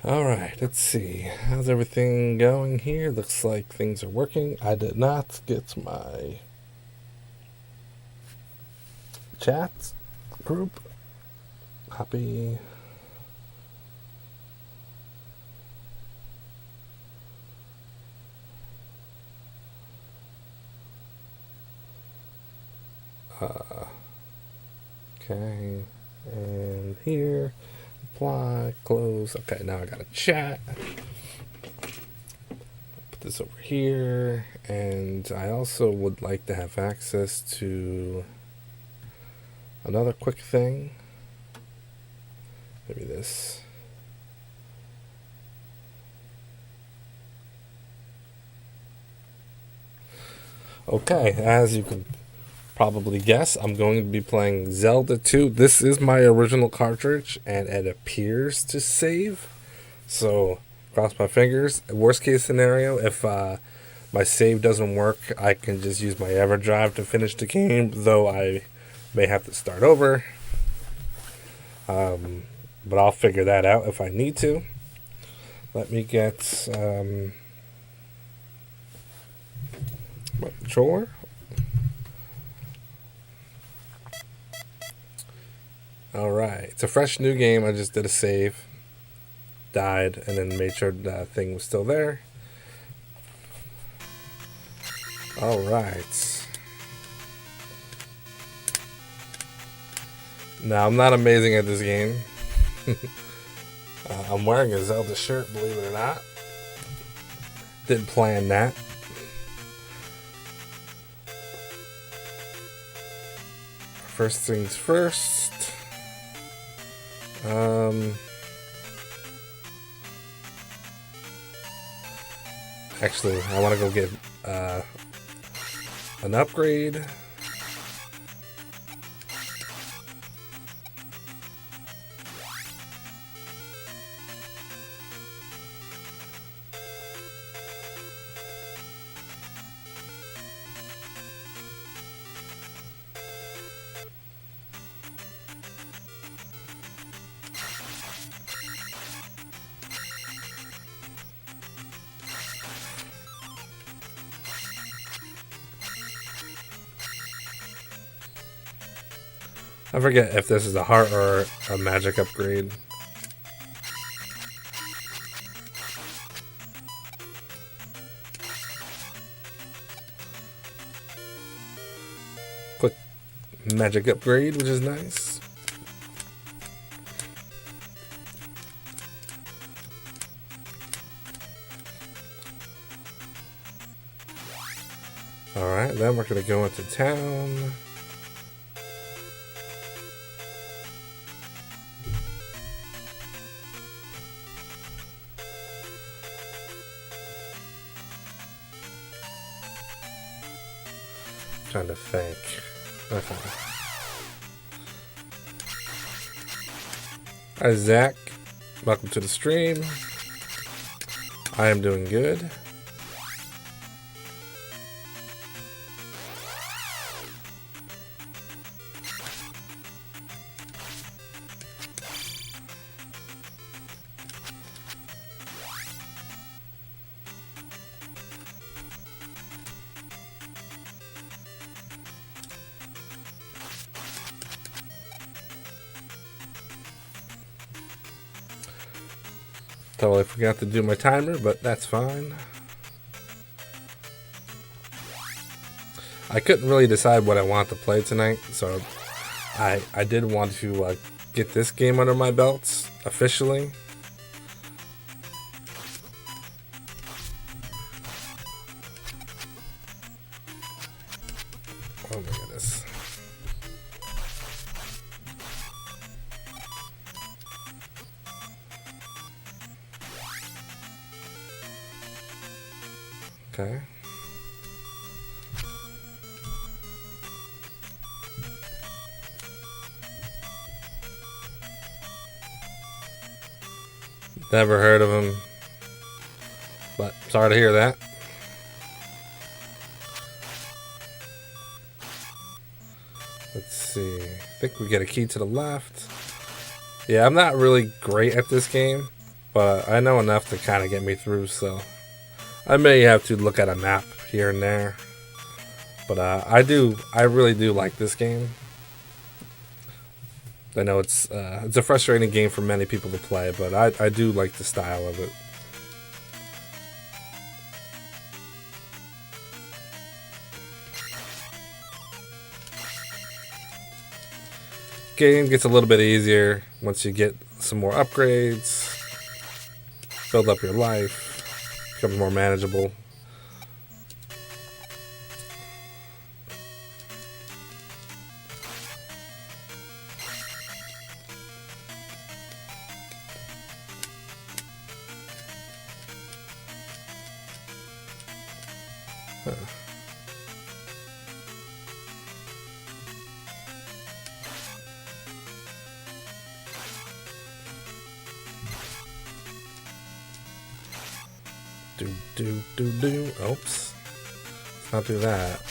Alright, let's see. How's everything going here? Looks like things are working. I did not get my chat group. Copy. Okay. And here. Apply. Close. Okay, now I got a chat. Put this over here. And I also would like to have access to another quick thing. Maybe this. Okay, as you can probably guess, I'm going to be playing Zelda 2. This is my original cartridge, and it appears to save. So, cross my fingers. Worst case scenario, if my save doesn't work, I can just use my EverDrive to finish the game, though I may have to start over. But I'll figure that out if I need to. Let me get my controller. Alright, it's a fresh new game. I just did a save, died, and then made sure the thing was still there. Alright. Now, I'm not amazing at this game. I'm wearing a Zelda shirt, believe it or not. Didn't plan that. First things first. Actually, I want to go get an upgrade. I forget if this is a heart or a magic upgrade. Quick magic upgrade, which is nice. Alright, then we're going to go into town. Trying to think. Okay. Hi, Zach. Welcome to the stream. I am doing good. Totally forgot to do my timer, but that's fine. I couldn't really decide what I want to play tonight, so I did want to get this game under my belts officially. Oh my goodness. Okay. Never heard of him, but sorry to hear that. Let's see. I think we get a key to the left. Yeah, I'm not really great at this game. but I know enough to kind of get me through, so I may have to look at a map here and there. But I really do like this game. I know it's a frustrating game for many people to play, but I do like the style of it. Game gets a little bit easier once you get some more upgrades, build up your life, becomes more manageable. Do. Oops. Let's not do that.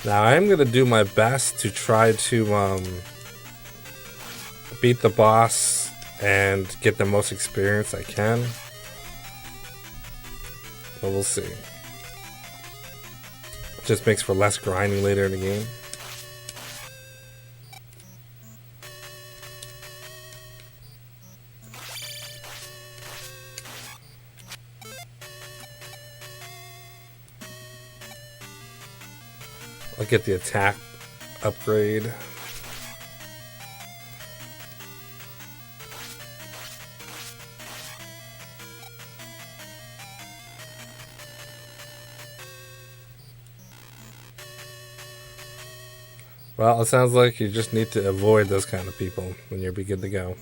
Now I'm gonna do my best to try to beat the boss and get the most experience I can. But we'll see. It just makes for less grinding later in the game. I'll get the attack upgrade. Well, it sounds like you just need to avoid those kind of people and you'll be good to go.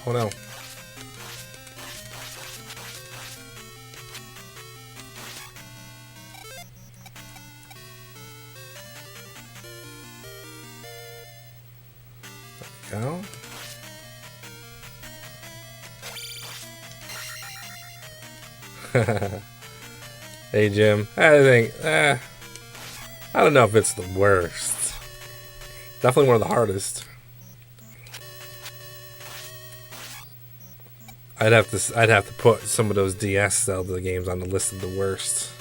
Oh no. There we go. Hey Jim, I think, I don't know if it's the worst. Definitely one of the hardest. I'd have to put some of those DS Zelda games on the list of the worst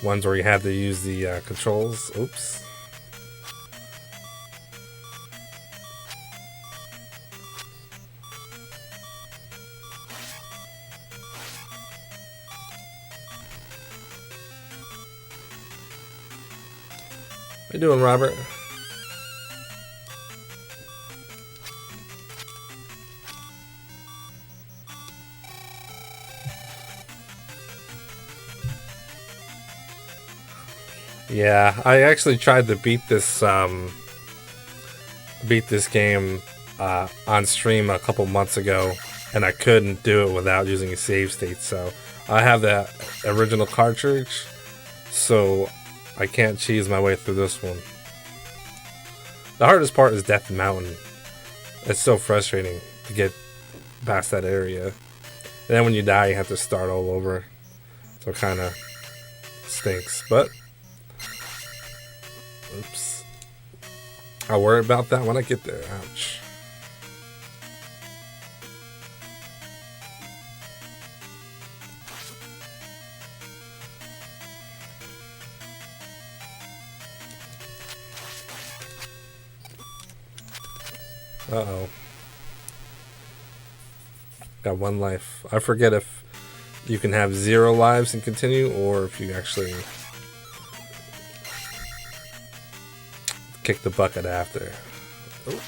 ones where you had to use the controls. Oops. How you doing, Robert? Yeah, I actually tried to beat this game on stream a couple months ago, and I couldn't do it without using a save state. So I have the original cartridge, so I can't cheese my way through this one. The hardest part is Death Mountain. It's so frustrating to get past that area, and then when you die, you have to start all over. So it kind of stinks, but. Oops. I'll worry about that when I get there. Ouch. Uh-oh. Got one life. I forget if you can have 0 lives and continue, or if you actually kick the bucket after. Ooh.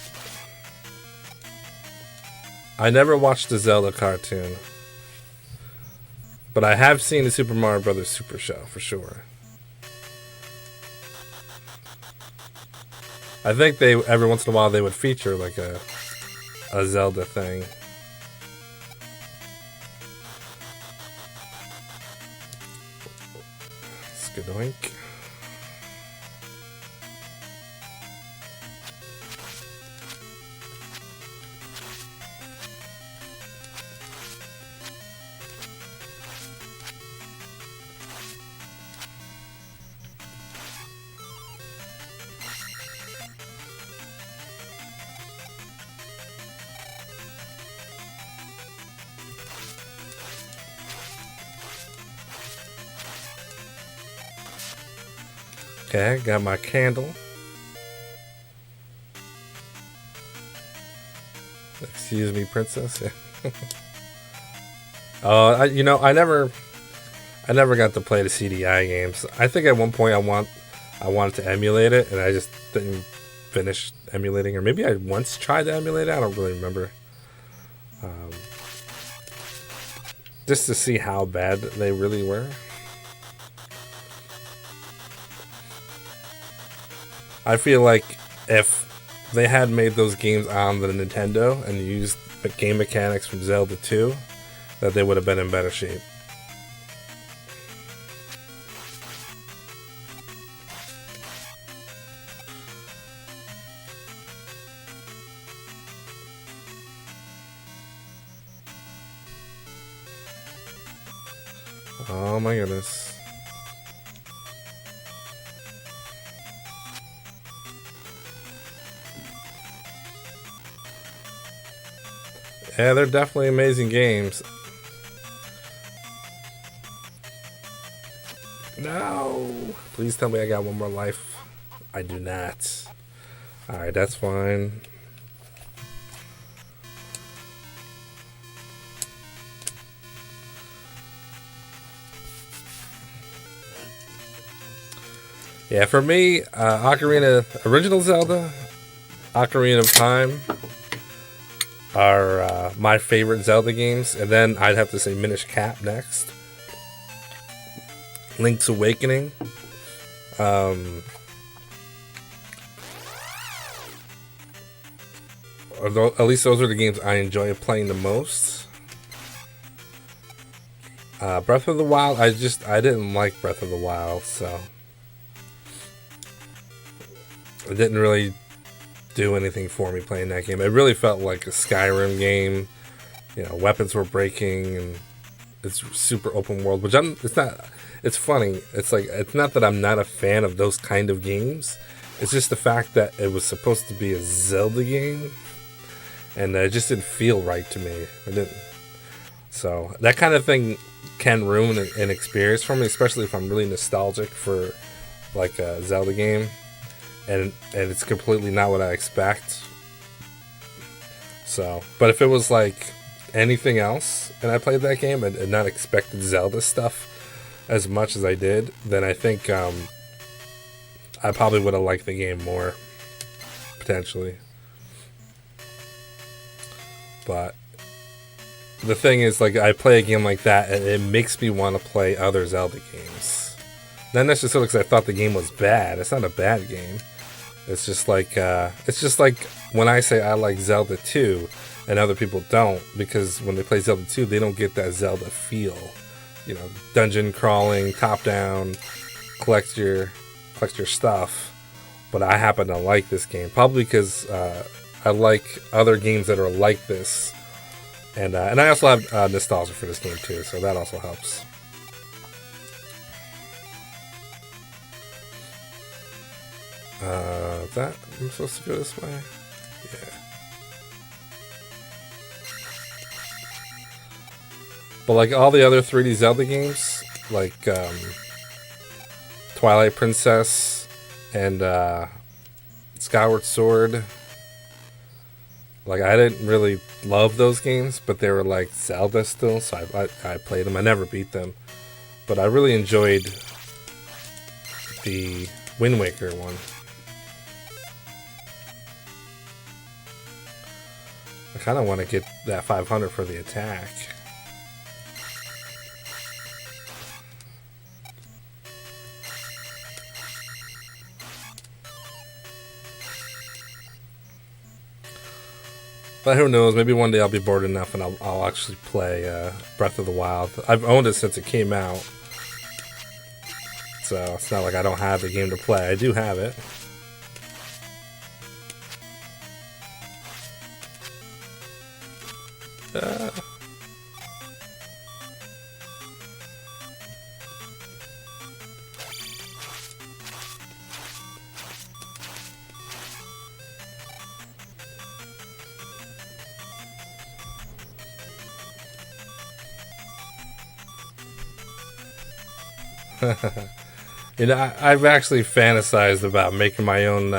I never watched the Zelda cartoon, but I have seen the Super Mario Brothers Super Show for sure. I think they every once in a while they would feature like a Zelda thing. Skadoink. Okay, got my candle. Excuse me, princess. I never got to play the CDI games. I think at one point I wanted to emulate it, and I just didn't finish emulating. Or maybe I once tried to emulate it. I don't really remember. Just to see how bad they really were. I feel like if they had made those games on the Nintendo and used the game mechanics from Zelda 2, that they would have been in better shape. Oh my goodness. Yeah, they're definitely amazing games. No! Please tell me I got one more life. I do not. Alright, that's fine. Yeah, for me, Original Zelda, Ocarina of Time are my favorite Zelda games, and then I'd have to say Minish Cap next. Link's Awakening. At least those are the games I enjoy playing the most. Breath of the Wild, I didn't like Breath of the Wild, so it didn't really do anything for me playing that game. It really felt like a Skyrim game. Weapons were breaking, and it's super open world, which it's not. It's funny. It's not that I'm not a fan of those kind of games. It's just the fact that it was supposed to be a Zelda game, and it just didn't feel right to me. It didn't. So that kind of thing can ruin an experience for me, especially if I'm really nostalgic for like a Zelda game. And it's completely not what I expect. So, but if it was like anything else, and I played that game and not expected Zelda stuff as much as I did, then I think I probably would have liked the game more, potentially. But the thing is, like, I play a game like that, and it makes me want to play other Zelda games. Not necessarily because I thought the game was bad. It's not a bad game. It's just like when I say I like Zelda 2 and other people don't, because when they play Zelda 2, they don't get that Zelda feel. Dungeon crawling, top down, collect your stuff. But I happen to like this game, probably because I like other games that are like this, and I also have nostalgia for this game too, so that also helps. That I'm supposed to go this way? Yeah. But like all the other 3D Zelda games, like Twilight Princess and Skyward Sword, like I didn't really love those games, but they were like Zelda still, so I played them. I never beat them, but I really enjoyed the Wind Waker one. I kind of want to get that 500 for the attack. But who knows? Maybe one day I'll be bored enough and I'll actually play Breath of the Wild. I've owned it since it came out. So so it's not like I don't have the game to play. I do have it. You know, I've actually fantasized about making my own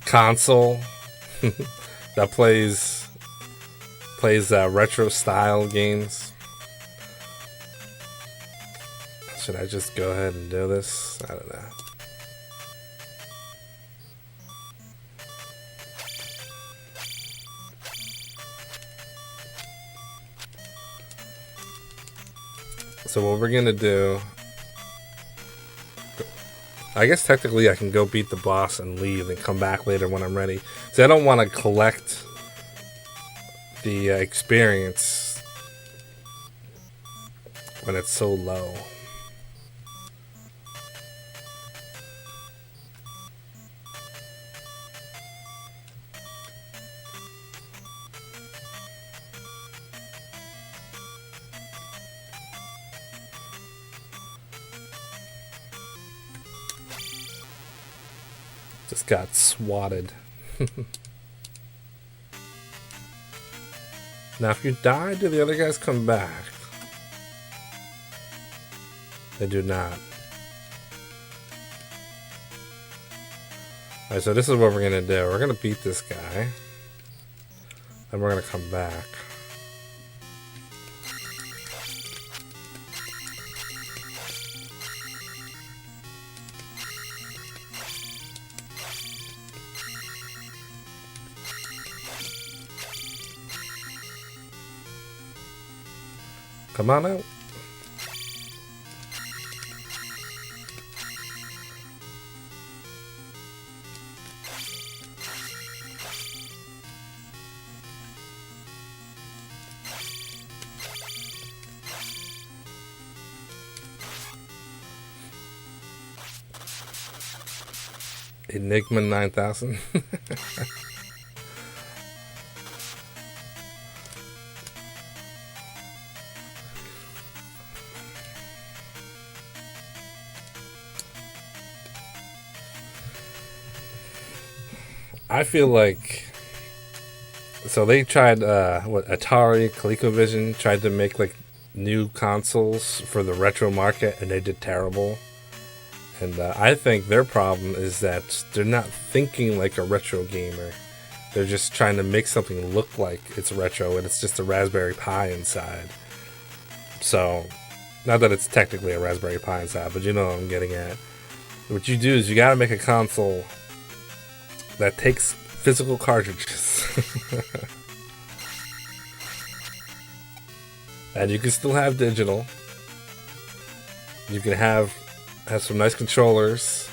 console that plays retro style games. Should I just go ahead and do this? I don't know. So what we're gonna do, I guess technically I can go beat the boss and leave and come back later when I'm ready. So I don't want to collect the experience when it's so low. Just got swatted. Now, if you die, do the other guys come back? They do not. Alright, so this is what we're gonna do. We're gonna beat this guy. Then we're gonna come back. Come on out. Enigma 9000. I feel like, so they tried Atari, ColecoVision tried to make like new consoles for the retro market, and they did terrible. And I think their problem is that they're not thinking like a retro gamer. They're just trying to make something look like it's retro, and it's just a Raspberry Pi inside. So, not that it's technically a Raspberry Pi inside, but you know what I'm getting at. What you do is you gotta make a console that takes physical cartridges. And you can still have digital. You can have some nice controllers.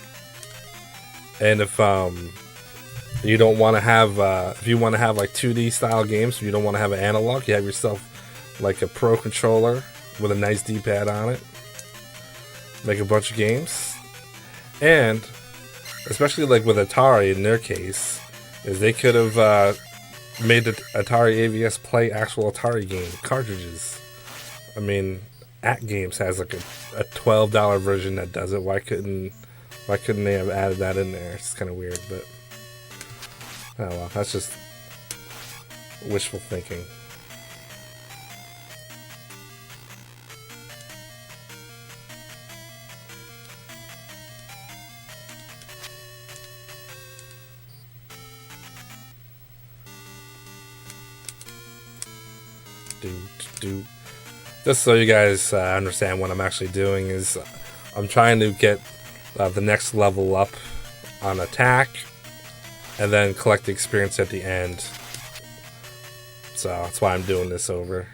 And if you don't want to have if you want to have like 2D style games, you don't want to have an analog, you have yourself like a pro controller with a nice D-pad on it. Make a bunch of games. And especially like with Atari in their case, is they could have made the Atari AVS play actual Atari game cartridges. I mean, At Games has like a $12 version that does it. Why couldn't they have added that in there? It's kind of weird, but oh well, that's just wishful thinking. Just so you guys understand what I'm actually doing is I'm trying to get the next level up on attack and then collect the experience at the end. So that's why I'm doing this over.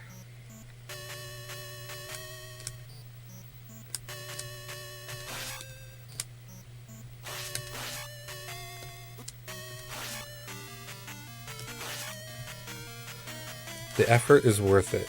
The effort is worth it.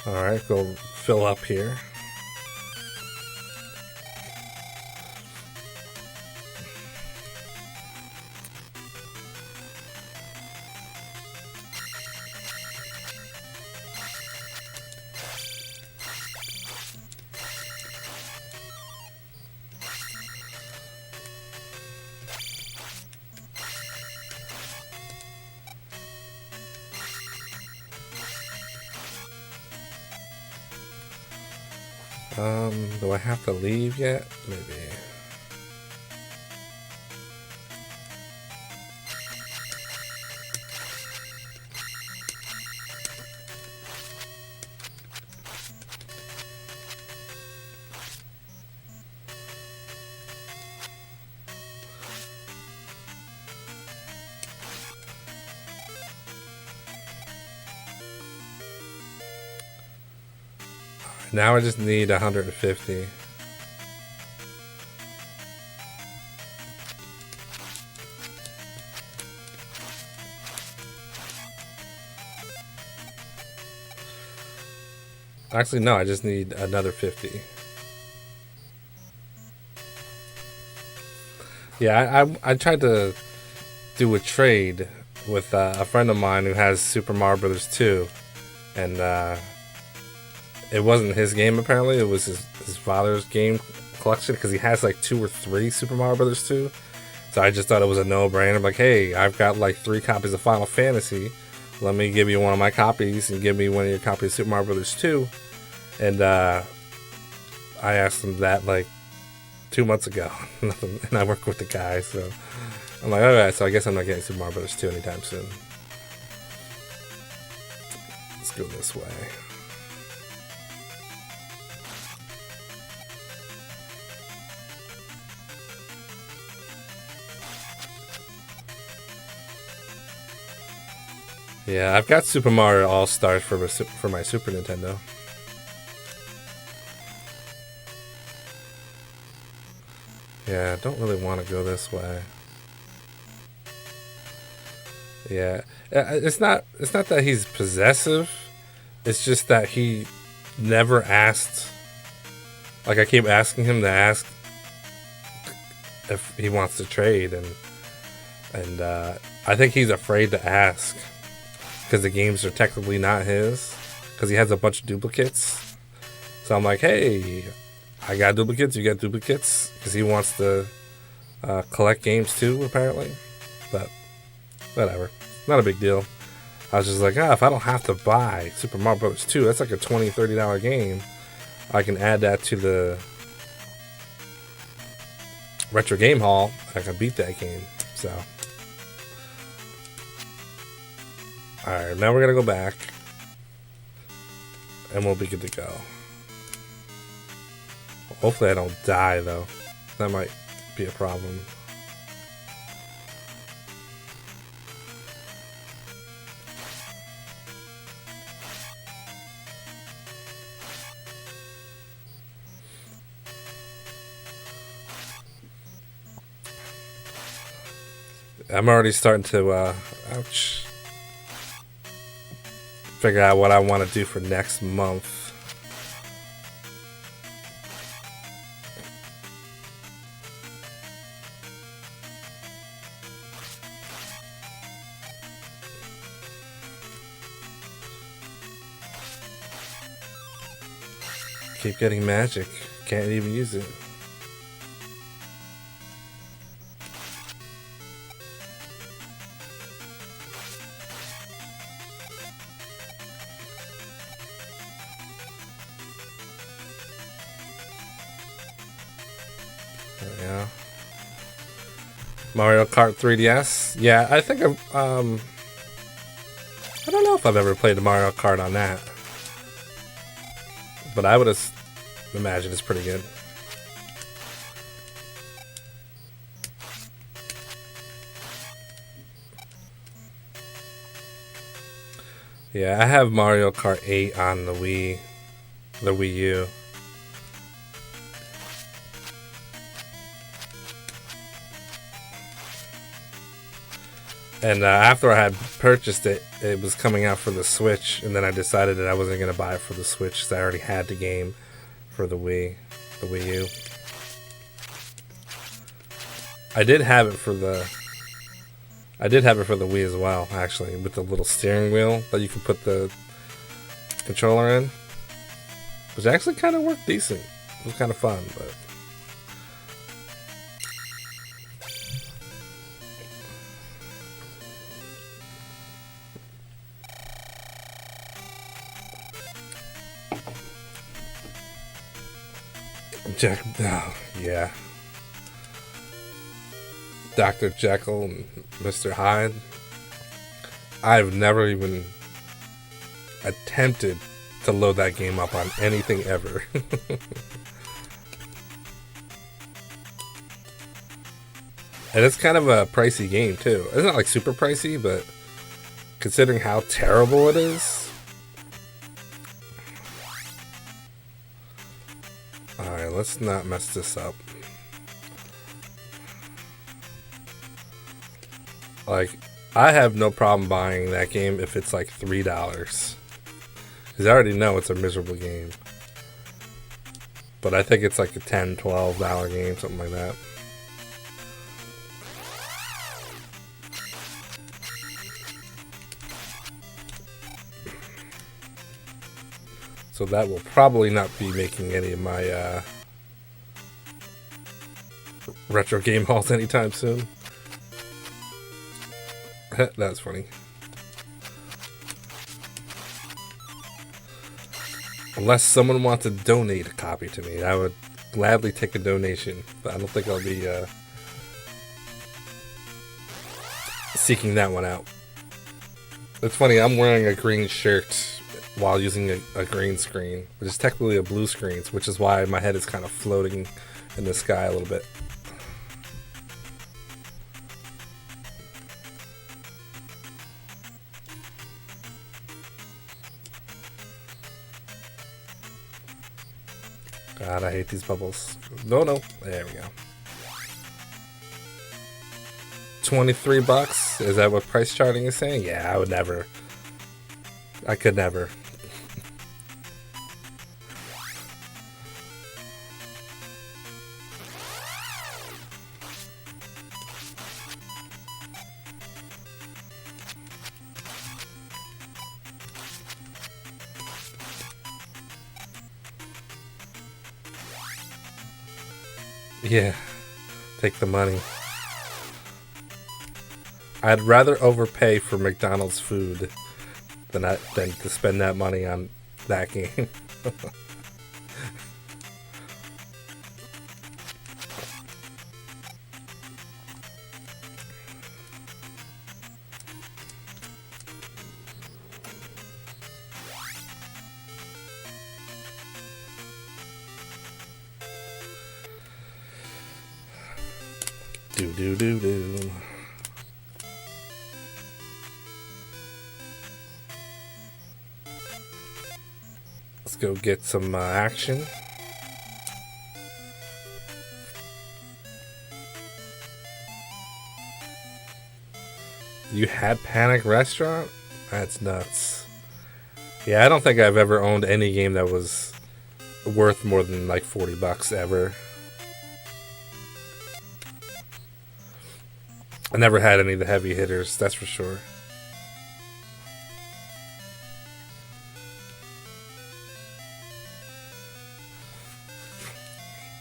Alright, go fill up here. Do I have to leave yet? Maybe. Now I just need 150. Actually, no, I just need another 50. Yeah, I tried to do a trade with a friend of mine who has Super Mario Brothers 2, and it wasn't his game apparently. It was his father's game collection because he has like 2 or 3 Super Mario Brothers 2. So I just thought it was a no-brainer. Like, hey, I've got like 3 copies of Final Fantasy. Let me give you one of my copies and give me one of your copies of Super Mario Brothers 2. And I asked him that like 2 months ago. Nothing, and I work with the guy, so I'm like, alright, so I guess I'm not getting Super Mario Brothers 2 anytime soon. Let's go this way. Yeah, I've got Super Mario All-Stars for my Super Nintendo. Yeah, I don't really want to go this way. Yeah, it's not that he's possessive. It's just that he never asked. Like, I keep asking him to ask if he wants to trade, and I think he's afraid to ask because the games are technically not his, because he has a bunch of duplicates. So I'm like, hey, I got duplicates, you got duplicates, because he wants to collect games too, apparently. But whatever, not a big deal. I was just like, if I don't have to buy Super Mario Bros. 2, that's like a $20, $30 game. I can add that to the Retro Game Hall. I can beat that game. So, alright, now we're gonna go back, and we'll be good to go. Hopefully I don't die, though. That might be a problem. I'm already starting to, ouch, figure out what I want to do for next month. Keep getting magic. Can't even use it. Yeah. Mario Kart 3DS. Yeah, I think I don't know if I've ever played Mario Kart on that, but I would imagine it's pretty good. Yeah, I have Mario Kart 8 on the Wii U. And after I had purchased it, it was coming out for the Switch, and then I decided that I wasn't going to buy it for the Switch because I already had the game for the Wii U. I did have it for the Wii as well, actually, with the little steering wheel that you can put the controller in, which actually kind of worked decent. It was kind of fun, but. Oh, yeah. Dr. Jekyll and Mr. Hyde. I've never even attempted to load that game up on anything ever. And it's kind of a pricey game too. It's not like super pricey, but considering how terrible it is. Alright, let's not mess this up. Like, I have no problem buying that game if it's like $3. Because I already know it's a miserable game. But I think it's like a $10, $12 game, something like that. So that will probably not be making any of my retro game hauls anytime soon. That's funny. Unless someone wants to donate a copy to me, I would gladly take a donation. But I don't think I'll be seeking that one out. It's funny, I'm wearing a green shirt while using a green screen, which is technically a blue screen, which is why my head is kind of floating in the sky a little bit. God, I hate these bubbles. No, there we go. $23? Is that what price charting is saying? Yeah, I would never. I could never. Yeah, take the money. I'd rather overpay for McDonald's food than to spend that money on that game. Do. Let's go get some action. You had Panic Restaurant? That's nuts. Yeah, I don't think I've ever owned any game that was worth more than like $40 ever. I never had any of the heavy hitters, that's for sure.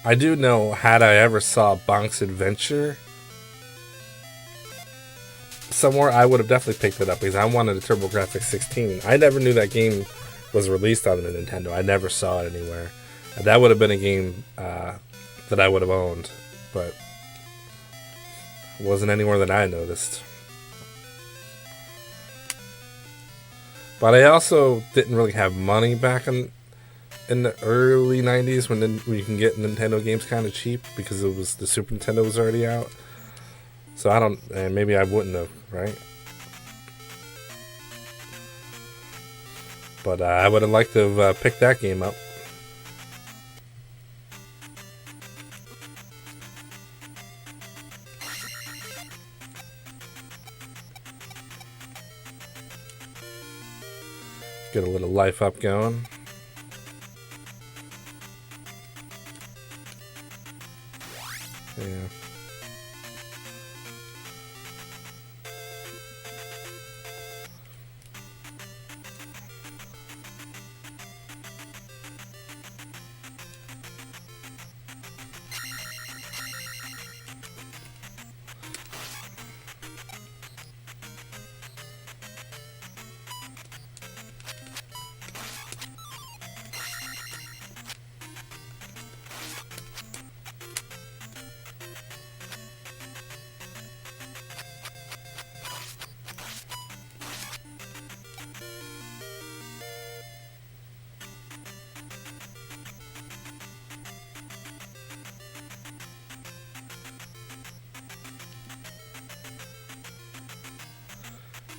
I do know, had I ever saw Bonk's Adventure somewhere, I would have definitely picked it up because I wanted a TurboGrafx 16. I never knew that game was released on the Nintendo. I never saw it anywhere. And that would have been a game that I would have owned, but it wasn't anywhere that I noticed. But I also didn't really have money back in the early 90s when you can get Nintendo games kind of cheap because it was the Super Nintendo was already out. So I don't, and maybe I wouldn't have, right? But I would have liked to have picked that game up. Get a little life up going. Yeah.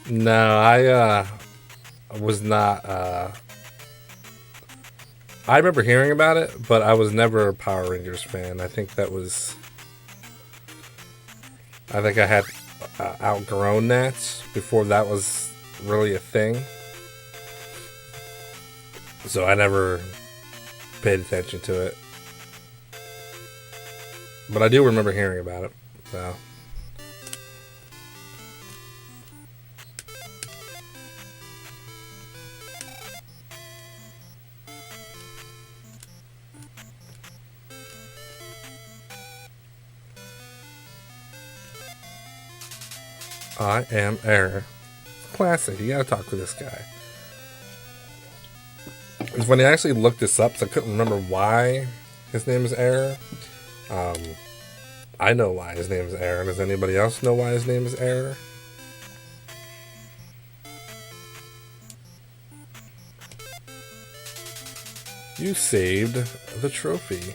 No, I was not. I remember hearing about it, but I was never a Power Rangers fan. I think that was. I think I had outgrown that before that was really a thing. So I never paid attention to it. But I do remember hearing about it. So. I am Error. Classic. You gotta talk to this guy. It's when I actually looked this up, so I couldn't remember why his name is Error. I know why his name is Error. Does anybody else know why his name is Error? You saved the trophy.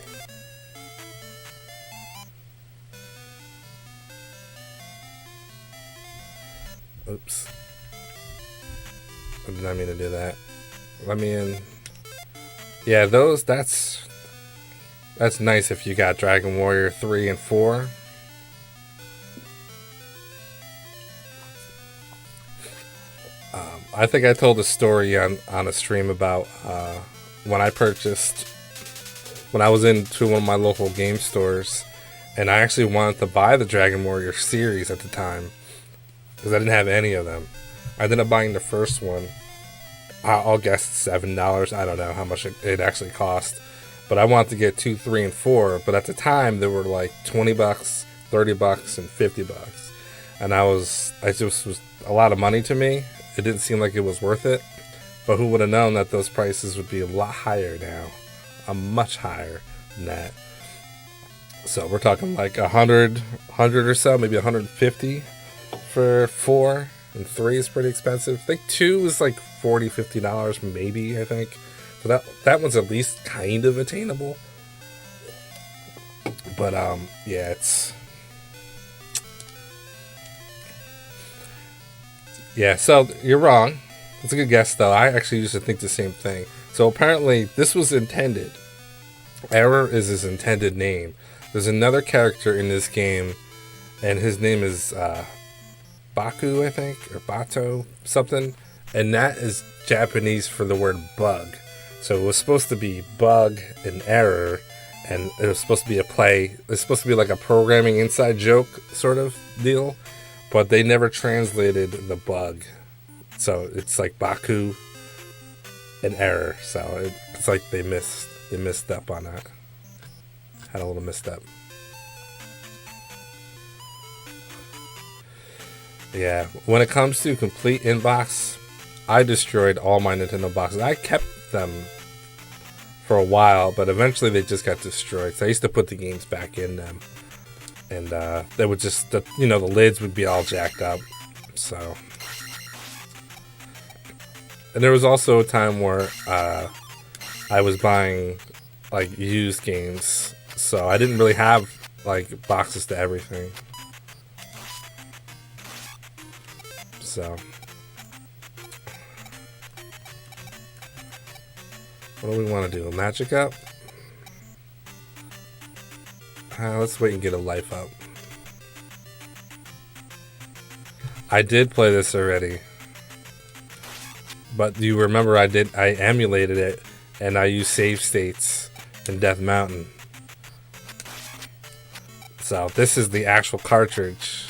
Oops. I did not mean to do that. Let me in. Yeah, that's nice if you got Dragon Warrior 3 and 4. I think I told a story on a stream about when I was into one of my local game stores, and I actually wanted to buy the Dragon Warrior series at the time because I didn't have any of them. I ended up buying the first one. I'll guess $7. I don't know how much it actually cost, but I wanted to get 2, 3, and 4. But at the time, they were like $20, $30, and $50, and it just was a lot of money to me. It didn't seem like it was worth it. But who would have known that those prices would be a lot higher now, much higher than that. So we're talking like 100 or so, maybe 150 for 4, and 3 is pretty expensive. I think 2 is like $40, $50 maybe, I think. So that one's at least kind of attainable. But yeah, it's... Yeah, so you're wrong. It's a good guess, though. I actually used to think the same thing. So apparently, this was intended. Error is his intended name. There's another character in this game, and his name is Baku, I think, or Bato, something. And that is Japanese for the word bug. So it was supposed to be bug and error, and it was supposed to be a play. It's supposed to be like a programming inside joke sort of deal, but they never translated the bug. So it's like Baku and error. So it's like they missed up on that. Had a little misstep. Yeah, when it comes to complete inbox, I destroyed all my Nintendo boxes. I kept them for a while, but eventually they just got destroyed. So I used to put the games back in them, and they would just, the lids would be all jacked up. So, and there was also a time where I was buying like used games, so I didn't really have like boxes to everything. So, what do we want to do? A magic up? Let's wait and get a life up. I did play this already. But you remember I emulated it, and I used save states in Death Mountain. So this is the actual cartridge.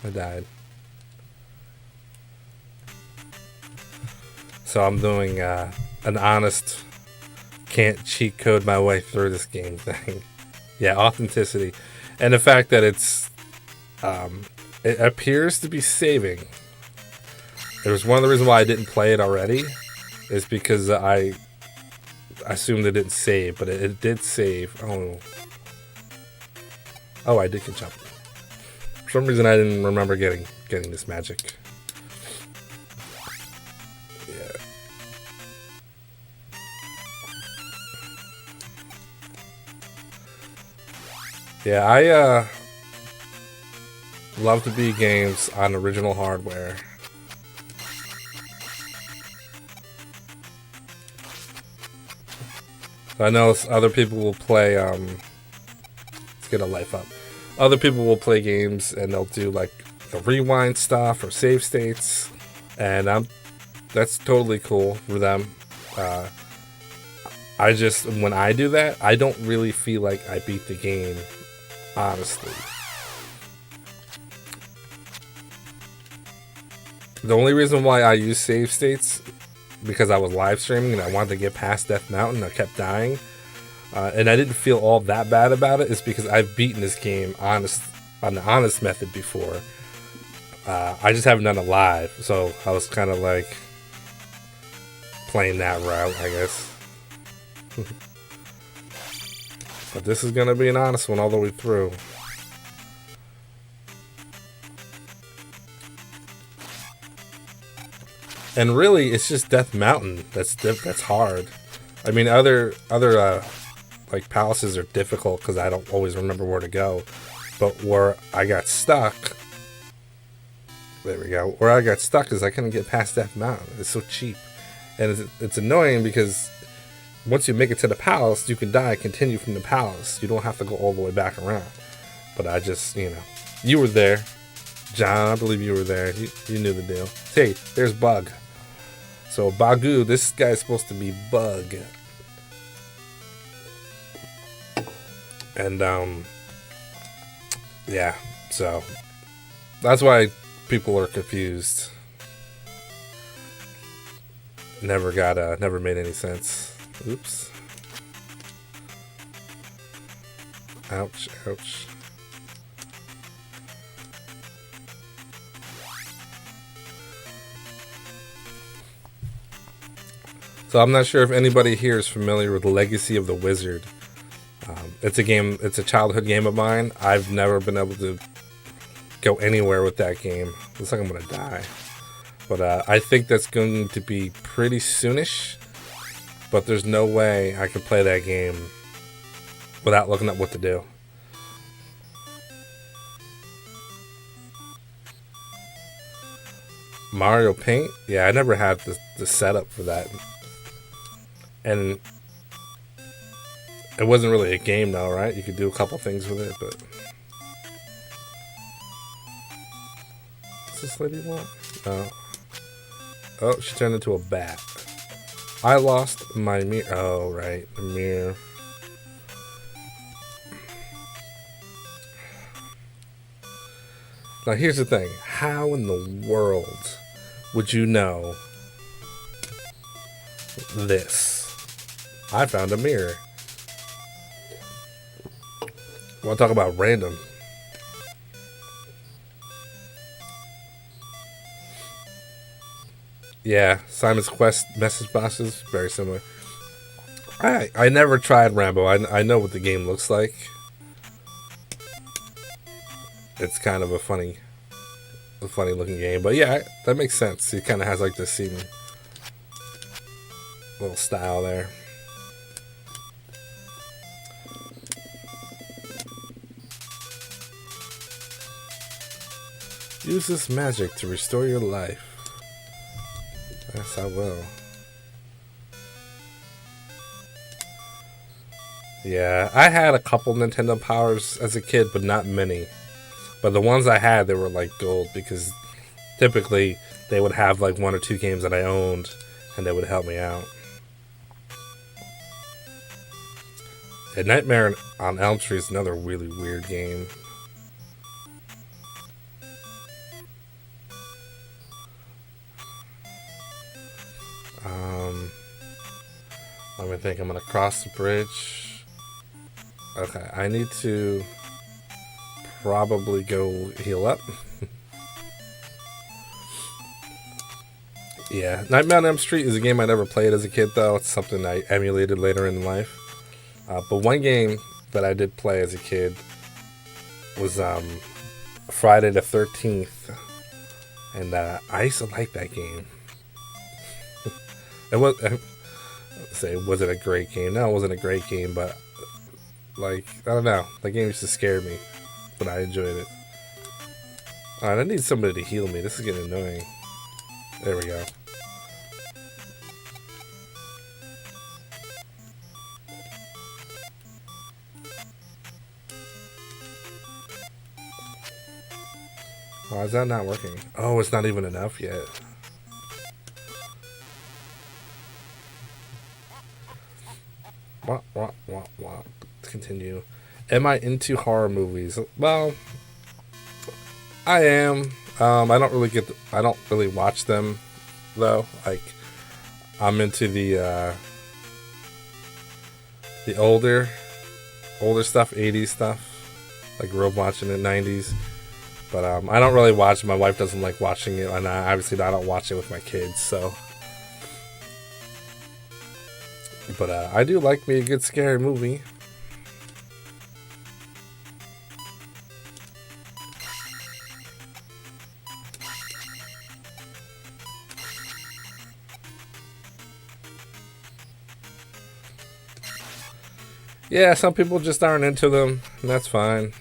I died. So I'm doing an honest, can't cheat code my way through this game thing. Yeah, authenticity. And the fact that it appears to be saving. It was one of the reasons why I didn't play it already, is because I assumed it didn't save, but it did save. Oh, I did catch up. For some reason, I didn't remember getting this magic. Yeah. Yeah, I love to beat games on original hardware. I know other people will play. Let's get a life up. Other people will play games and they'll do like the rewind stuff or save states, and that's totally cool for them. I just, when I do that, I don't really feel like I beat the game, honestly. The only reason why I use save states, because I was live streaming and I wanted to get past Death Mountain. I kept dying, and I didn't feel all that bad about it. Is because I've beaten this game on the honest method before. I just haven't done it live, so I was kind of like playing that route, I guess. But this is gonna be an honest one all the way through. And really, it's just Death Mountain that's hard. I mean, other like palaces are difficult because I don't always remember where to go. But where I got stuck, there we go. Where I got stuck is I couldn't get past Death Mountain. It's so cheap, and it's annoying because once you make it to the palace, you can die, continue from the palace. You don't have to go all the way back around. But I just, you were there, John. I believe you were there. You knew the deal. Hey, there's Bug. So Bagu, this guy's supposed to be Bug. And yeah, so that's why people are confused. Never made any sense. Oops. Ouch, ouch. So I'm not sure if anybody here is familiar with Legacy of the Wizard. It's a childhood game of mine. I've never been able to go anywhere with that game. Looks like I'm gonna die. But I think that's going to be pretty soonish. But there's no way I could play that game without looking up what to do. Mario Paint? Yeah, I never had the setup for that. And it wasn't really a game though, right? You could do a couple things with it, but... What's this lady want? No. Oh, she turned into a bat. I lost my mirror. Oh, right. The mirror. Now, here's the thing. How in the world would you know this? I found a mirror. Want to talk about random? Yeah, Simon's Quest message boxes, very similar. I never tried Rambo. I know what the game looks like. It's kind of a funny looking game, but yeah, that makes sense. He kind of has like this scene, little style there. Use this magic to restore your life. Yes, I will. Yeah, I had a couple Nintendo Powers as a kid, but not many. But the ones I had, they were like gold because typically they would have like one or two games that I owned, and they would help me out. A Nightmare on Elm Street is another really weird game. Let me think. I'm gonna cross the bridge. Okay, I need to probably go heal up. Yeah, Nightmare on Elm Street is a game I never played as a kid, though. It's something I emulated later in life. But one game that I did play as a kid was Friday the 13th. And I used to like that game. It was, was it a great game? No, it wasn't a great game, but like, I don't know. That game used to scare me, but I enjoyed it. Alright, I need somebody to heal me. This is getting annoying. There we go. Why is that not working? Oh, it's not even enough yet. What? Continue. Am I into horror movies? Well, I am. I don't really watch them though. Like, I'm into the older stuff, 80s stuff. Like, grew up watching the 90s. But I don't really watch it. My wife doesn't like watching it, and I don't watch it with my kids. So, but I do like me a good scary movie. Yeah, some people just aren't into them, and that's fine.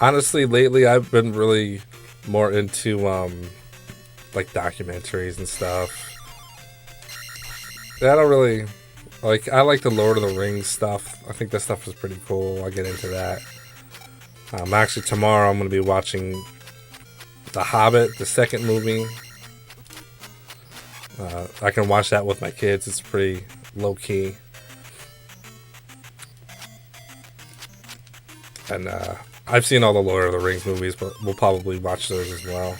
Honestly, lately I've been really more into like documentaries and stuff. I don't really like. I like the Lord of the Rings stuff. I think that stuff is pretty cool. I'll get into that. Actually, tomorrow I'm going to be watching The Hobbit, the second movie. I can watch that with my kids. It's pretty low key. And I've seen all the Lord of the Rings movies, but we'll probably watch those as well.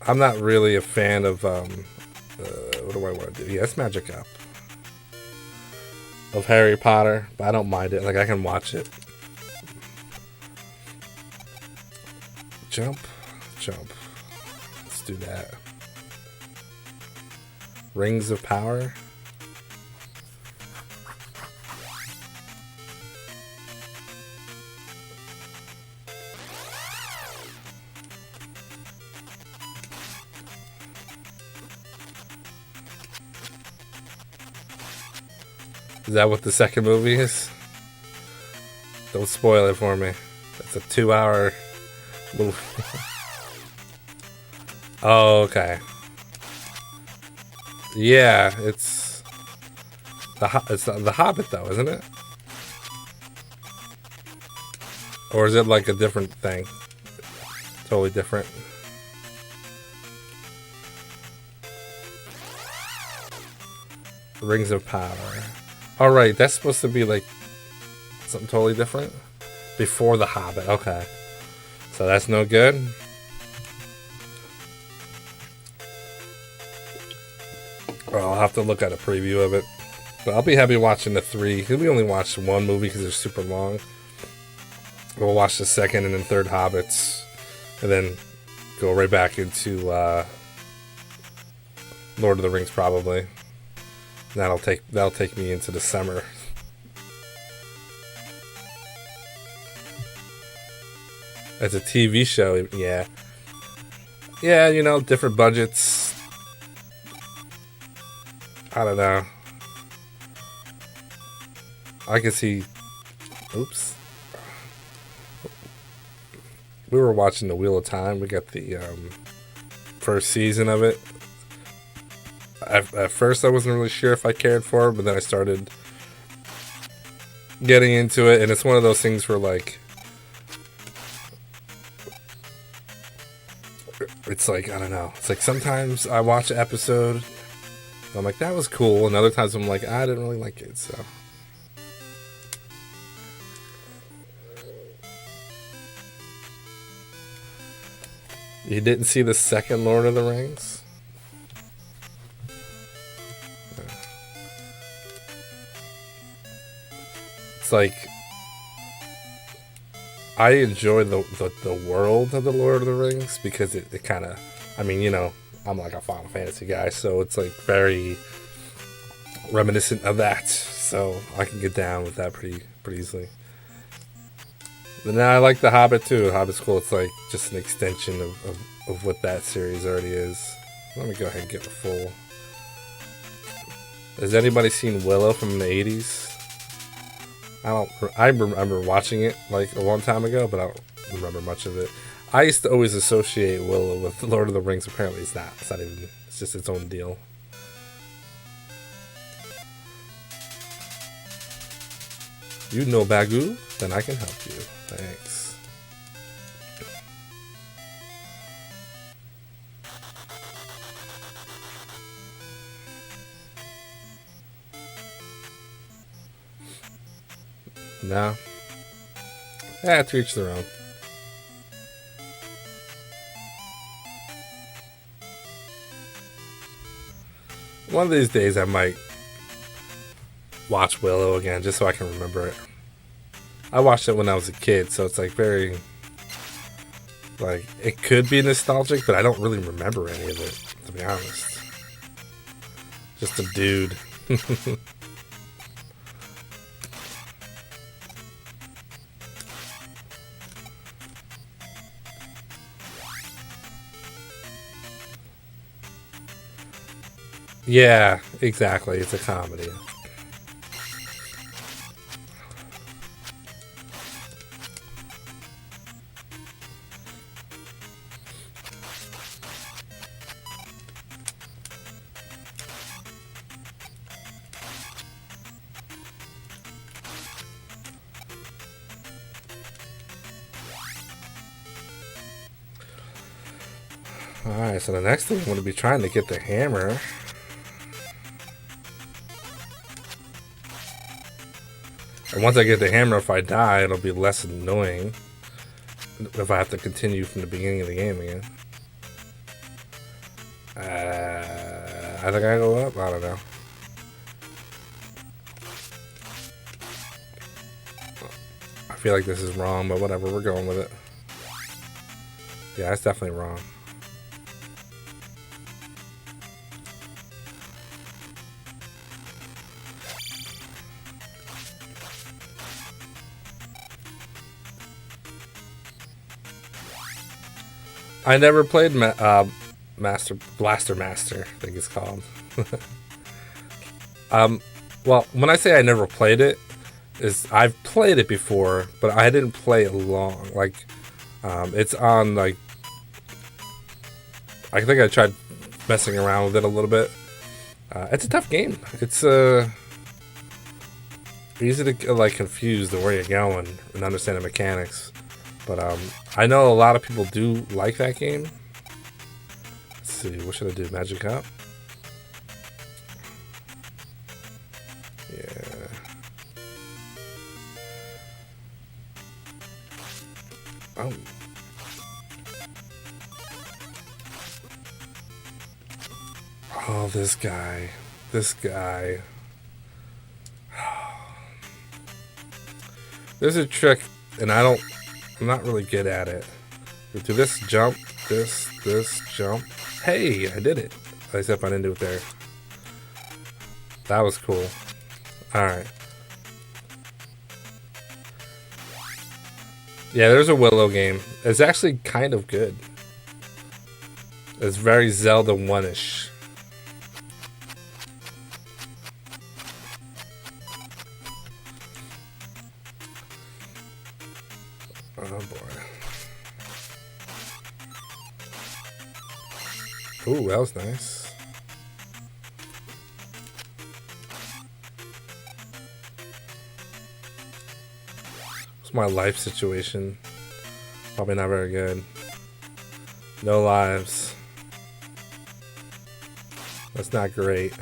I'm not really a fan of, what do I want to do? Yes, Magic Up. Of Harry Potter, but I don't mind it. Like, I can watch it. Jump. Let's do that. Rings of Power. Is that what the second movie is? Don't spoil it for me. It's a 2-hour movie. Oh, okay. Yeah, it's the Hobbit, though, isn't it? Or is it like a different thing? Totally different. Rings of Power. Alright, that's supposed to be like something totally different? Before The Hobbit, okay. So that's no good? Well, I'll have to look at a preview of it. But I'll be happy watching the 3. Because we only watched one movie because they're super long. We'll watch the second and then third Hobbits. And then go right back into Lord of the Rings probably. That'll take me into the summer. As a TV show, yeah. Yeah, you know, different budgets. I don't know. I can see. Oops. We were watching The Wheel of Time. We got the first season of it. At first, I wasn't really sure if I cared for it, but then I started getting into it, and it's one of those things where like it's like I don't know. It's like sometimes I watch an episode, and I'm like that was cool, and other times I'm like I didn't really like it. So you didn't see the second Lord of the Rings? It's like I enjoy the world of the Lord of the Rings because it kind of, I mean, you know, I'm like a Final Fantasy guy, so it's like very reminiscent of that. So I can get down with that pretty easily. And then I like The Hobbit too. The Hobbit's cool. It's like just an extension of what that series already is. Let me go ahead and get the full. Has anybody seen Willow from the 80s? I remember watching it like a long time ago, but I don't remember much of it. I used to always associate Willow with Lord of the Rings. Apparently it's not. It's not even. It's just its own deal. You know Bagoo? Then I can help you. Thanks. No. To each their own. One of these days I might watch Willow again just so I can remember it. I watched it when I was a kid, so it's like very like it could be nostalgic, but I don't really remember any of it, to be honest. Just a dude. Yeah, exactly. It's a comedy. Alright, so the next thing I'm going to be trying to get the hammer. And once I get the hammer, if I die, it'll be less annoying if I have to continue from the beginning of the game again. I think I go up. I don't know. I feel like this is wrong, but whatever. We're going with it. Yeah, that's definitely wrong. I never played Blaster Master, I think it's called. Well, when I say I never played it, is I've played it before, but I didn't play it long. Like, it's on like, I think I tried messing around with it a little bit. It's a tough game. It's easy to get like confused where you're going and understand the mechanics. But I know a lot of people do like that game. Let's see, what should I do? Magic up? Yeah. Oh. Oh, this guy. This guy. There's a trick, and I'm not really good at it. We do this jump, this jump. Hey, I did it. Except I didn't do it there. That was cool. Alright. Yeah, there's a Willow game. It's actually kind of good. It's very Zelda 1-ish. Oh boy. Ooh, that was nice. What's my life situation? Probably not very good. No lives. That's not great.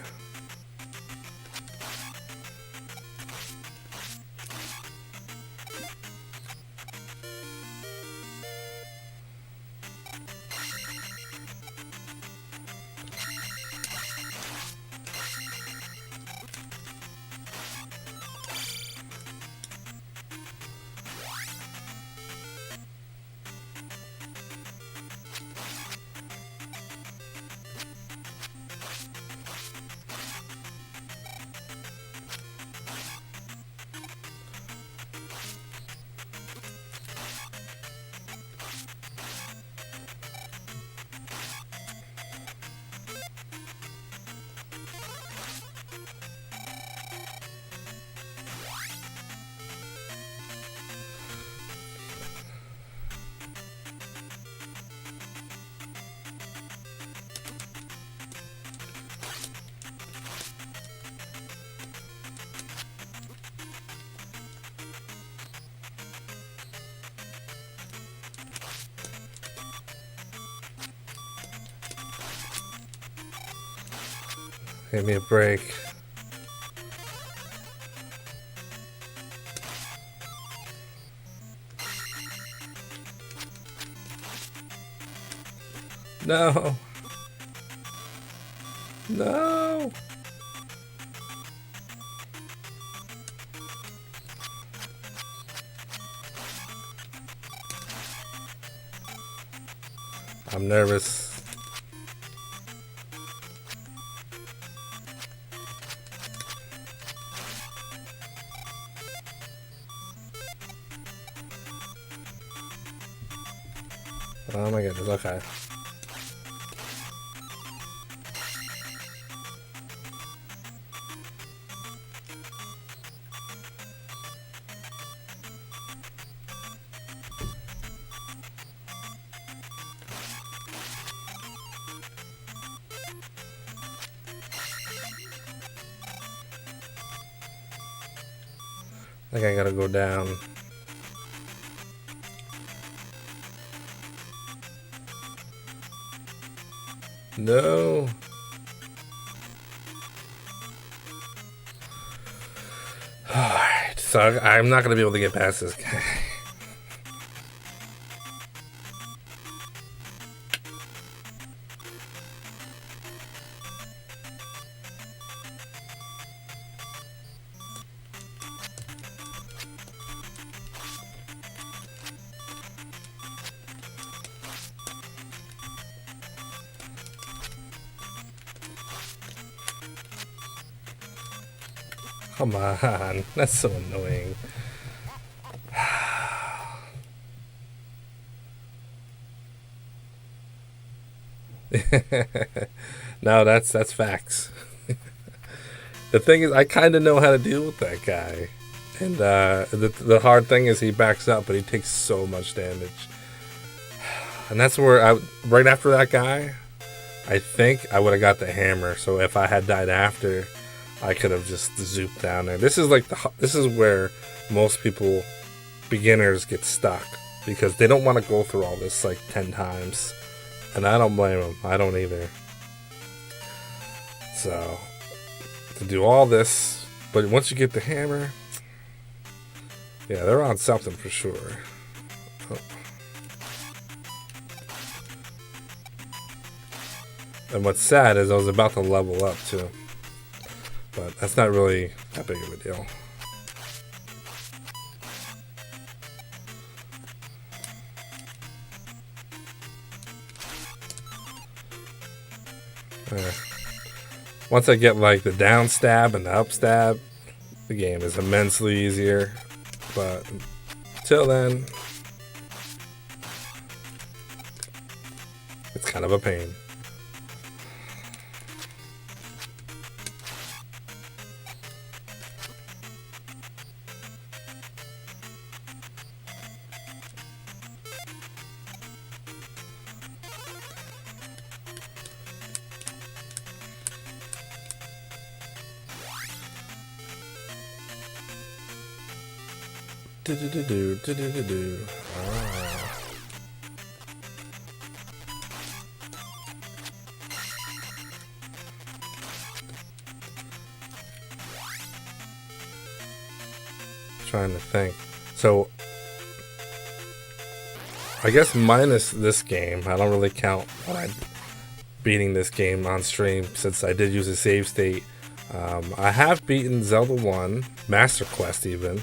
Give me a break. No. No. I'm nervous. Oh my goodness, okay. I think I gotta go down. No. Alright, so I'm not gonna be able to get past this guy. Come on, that's so annoying. No, that's facts. The thing is, I kind of know how to deal with that guy, and the hard thing is he backs up, but he takes so much damage, and that's where right after that guy, I think I would have got the hammer. So if I had died after, I could have just zooped down there. This is like this is where most people, beginners, get stuck because they don't want to go through all this like 10 times, and I don't blame them. I don't either. So to do all this, but once you get the hammer, yeah, they're on something for sure. Oh. And what's sad is I was about to level up too. But that's not really that big of a deal. Once I get like the down stab and the up stab, the game is immensely easier. But until then, it's kind of a pain. Trying to think. So, I guess minus this game, I don't really count when I'm beating this game on stream since I did use a save state. I have beaten Zelda 1, Master Quest even.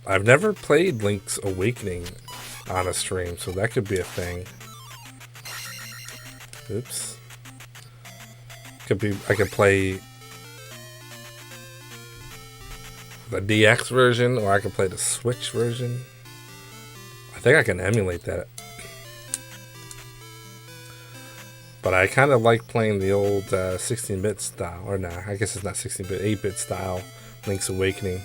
I've never played Link's Awakening on a stream, so that could be a thing. Oops. I could play the DX version, or I could play the Switch version. I think I can emulate that. But I kind of like playing the old 16-bit style. Or nah, I guess it's not 16-bit, 8-bit style Link's Awakening.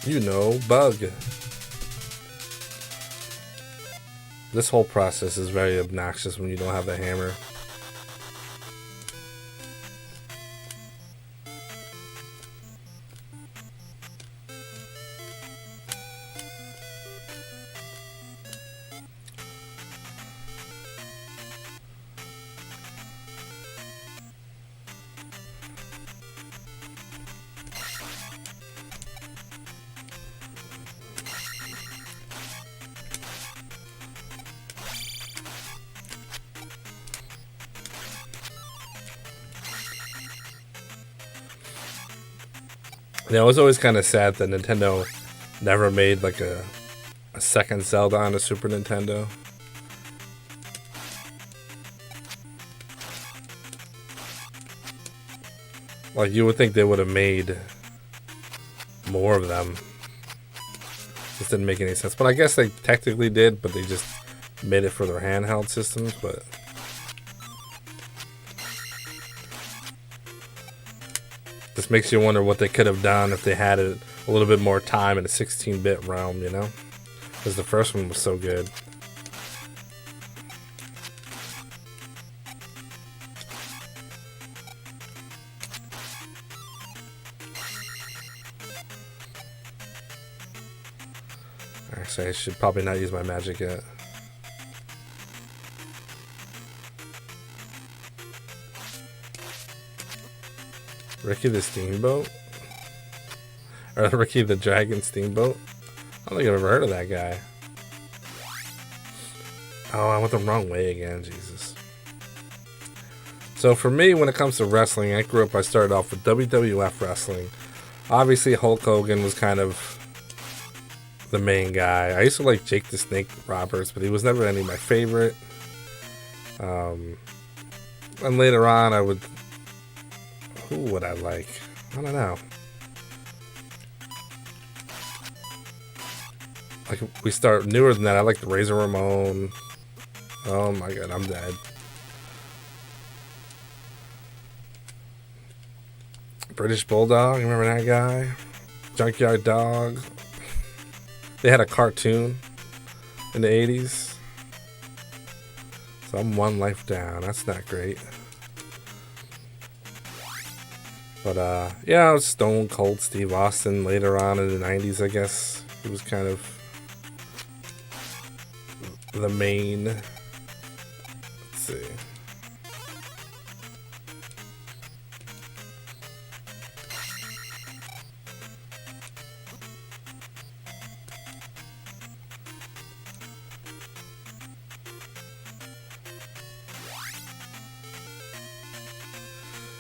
You know, bug. This whole process is very obnoxious when you don't have the hammer. Yeah, it was always kind of sad that Nintendo never made like a second Zelda on the Super Nintendo. Like, you would think they would have made more of them. This didn't make any sense. But I guess they technically did, but they just made it for their handheld systems, but... This makes you wonder what they could have done if they had a little bit more time in a 16-bit realm, you know? Because the first one was so good. Actually, I should probably not use my magic yet. Ricky the Steamboat? Or Ricky the Dragon Steamboat? I don't think I've ever heard of that guy. Oh, I went the wrong way again, Jesus. So for me, when it comes to wrestling, I started off with WWF wrestling. Obviously, Hulk Hogan was kind of the main guy. I used to like Jake the Snake Roberts, but he was never any of my favorite. And later on, who would I like? I don't know. Like, we start newer than that. I like the Razor Ramon. Oh my god, I'm dead. British Bulldog, you remember that guy? Junkyard Dog. They had a cartoon in the 80s. So I'm one life down. That's not great. But, yeah, it was Stone Cold Steve Austin later on in the 90s, I guess. He was kind of the main. Let's see.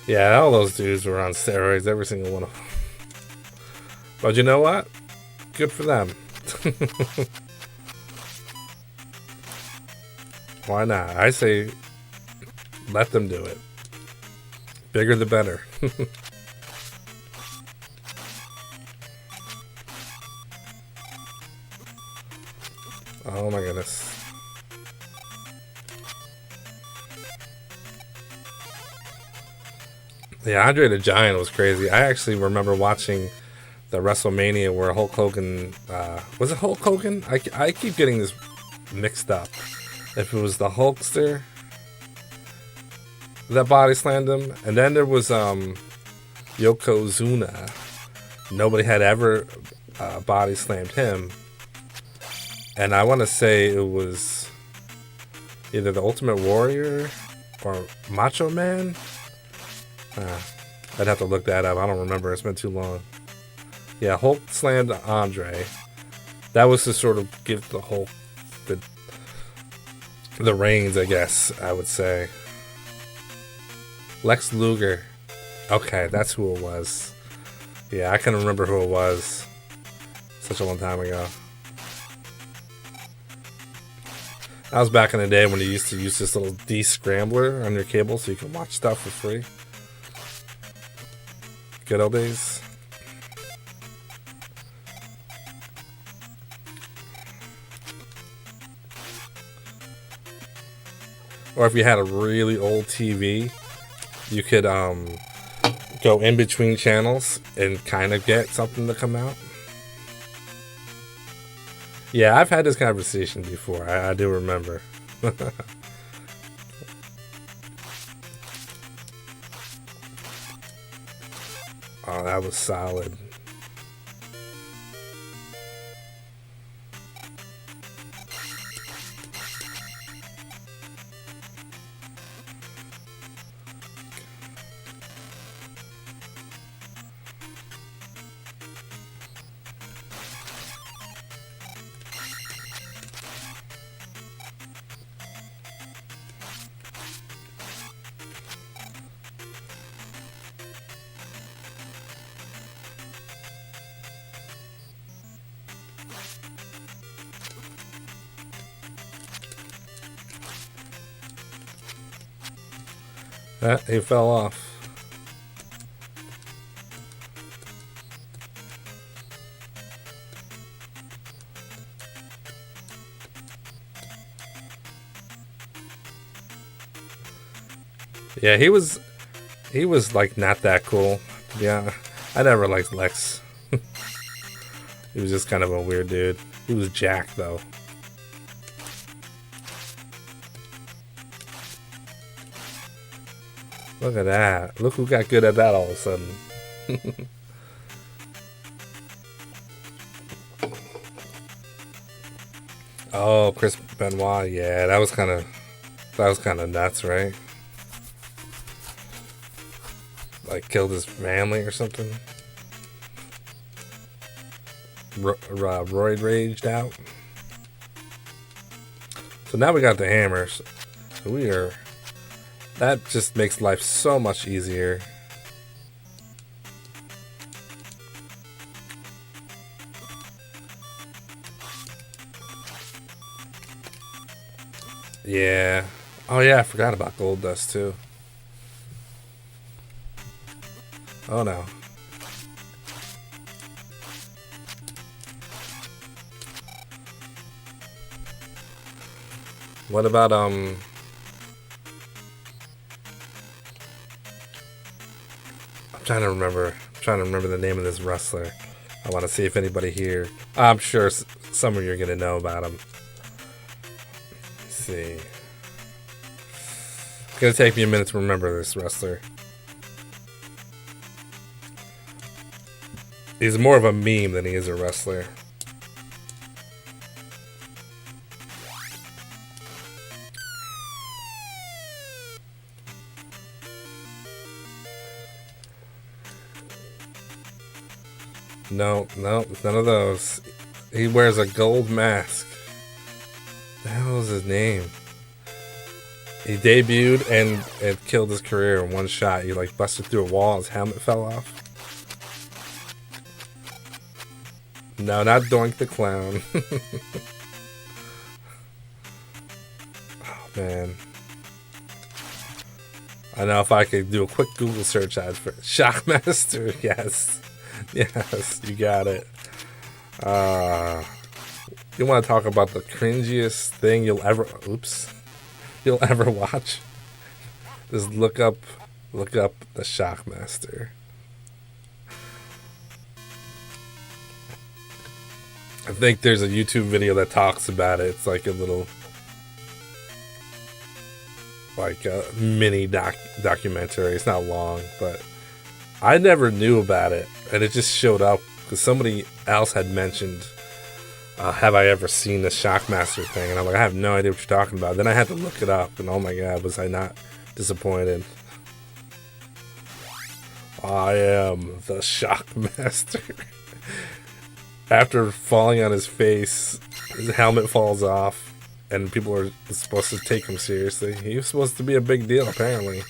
Yeah, all those dudes were on steroids, every single one of them. But you know what? Good for them. Why not? I say, let them do it. Bigger the better. Oh my goodness. Yeah, Andre the Giant was crazy. I actually remember watching the WrestleMania where Hulk Hogan was it Hulk Hogan? I keep getting this mixed up. If it was the Hulkster that body slammed him, and then there was Yokozuna. Nobody had ever body slammed him, and I want to say it was either the Ultimate Warrior or Macho Man. I'd have to look that up. I don't remember. It's been too long. Yeah, Hulk slammed Andre. That was to sort of give the Hulk the reins, I guess I would say. Lex Luger. Okay, that's who it was. Yeah, I can remember who it was. Such a long time ago. That was back in the day when you used to use this little D-scrambler on your cable so you can watch stuff for free. Good old days. Or if you had a really old TV, you could go in between channels and kind of get something to come out. Yeah, I've had this conversation before. I do remember. Oh, that was solid. He fell off. Yeah, he was like not that cool. Yeah, I never liked Lex. He was just kind of a weird dude. He was Jack though. Look at that. Look who got good at that all of a sudden. Oh, Chris Benoit. Yeah, that was kind of nuts, right? Like killed his family or something. Roid raged out. So now we got the hammers. So we are. That just makes life so much easier. Yeah. Oh yeah, I forgot about Gold Dust too. Oh no. What about I'm trying to remember. I'm trying to remember the name of this wrestler. I want to see if anybody here. I'm sure some of you are gonna know about him. Let's see. It's gonna take me a minute to remember this wrestler. He's more of a meme than he is a wrestler. No, none of those. He wears a gold mask. The hell is his name? He debuted and killed his career in one shot. He like busted through a wall, his helmet fell off. No, not Doink the Clown. Oh man. I know if I could do a quick Google search ad for Shockmaster, yes. Yes, you got it. You want to talk about the cringiest thing you'll ever watch? Just look up Look up the Shockmaster. I think there's a YouTube video that talks about it. It's like a little, like a mini documentary. It's not long, but I never knew about it, and it just showed up because somebody else had mentioned, have I ever seen the Shockmaster thing? And I'm like, I have no idea what you're talking about. Then I had to look it up, and oh my god, was I not disappointed. I am the Shockmaster. After falling on his face, his helmet falls off, and people are supposed to take him seriously. He was supposed to be a big deal, apparently.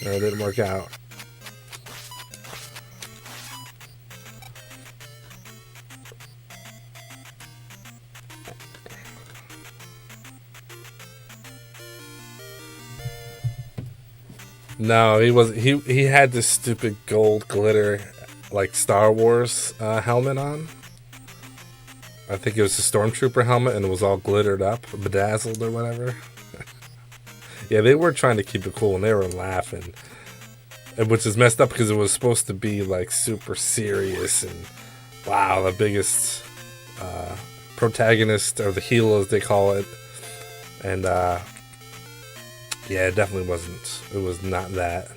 It didn't work out. No, he was he had this stupid gold glitter, like Star Wars helmet on. I think it was a stormtrooper helmet, and it was all glittered up, bedazzled or whatever. Yeah, they were trying to keep it cool, and they were laughing, which is messed up because it was supposed to be like super serious and wow, the biggest protagonist, or the heel as they call it, and yeah, it definitely wasn't. It was not that.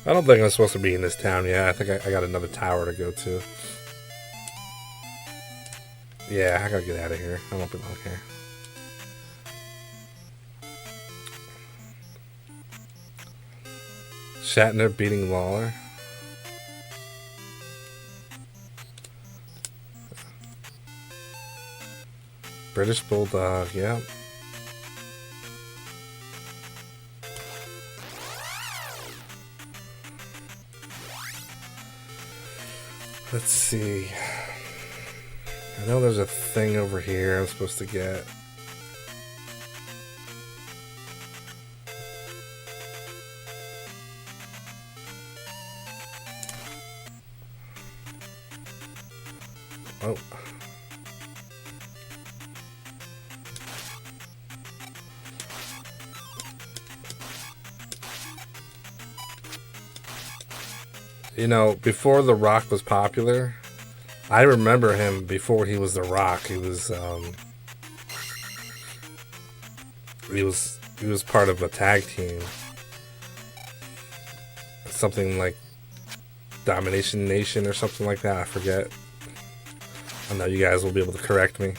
I don't think I'm supposed to be in this town yet. I think I got another tower to go to. Yeah, I gotta get out of here. I don't belong here. Shatner beating Lawler. British Bulldog, yeah. Let's see. I know there's a thing over here I'm supposed to get. Oh. You know, before The Rock was popular, I remember him before he was The Rock. He was part of a tag team. Something like Domination Nation or something like that. I forget. I know you guys will be able to correct me.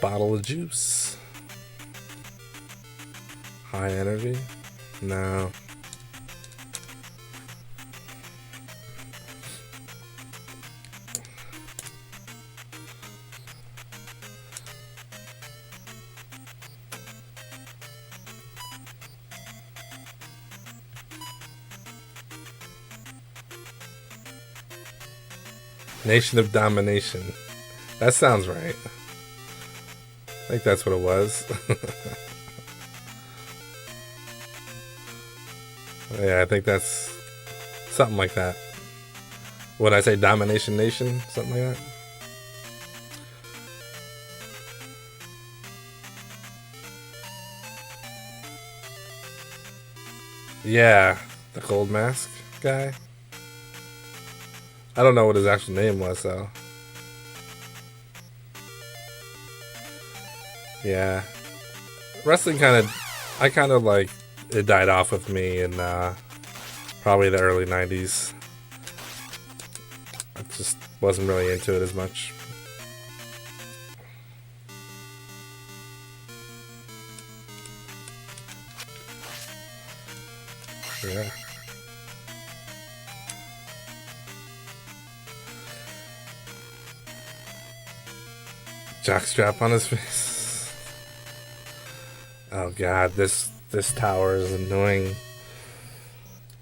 Bottle of juice. High energy? No. Nation of Domination. That sounds right. I think that's what it was. Yeah, I think that's something like that. Would I say Domination Nation? Something like that? Yeah, the Gold Mask guy. I don't know what his actual name was, though. Yeah. Wrestling I kind of like, it died off with me in probably the early 90s. I just wasn't really into it as much. Yeah. Jockstrap on his face. Oh god, this tower is annoying.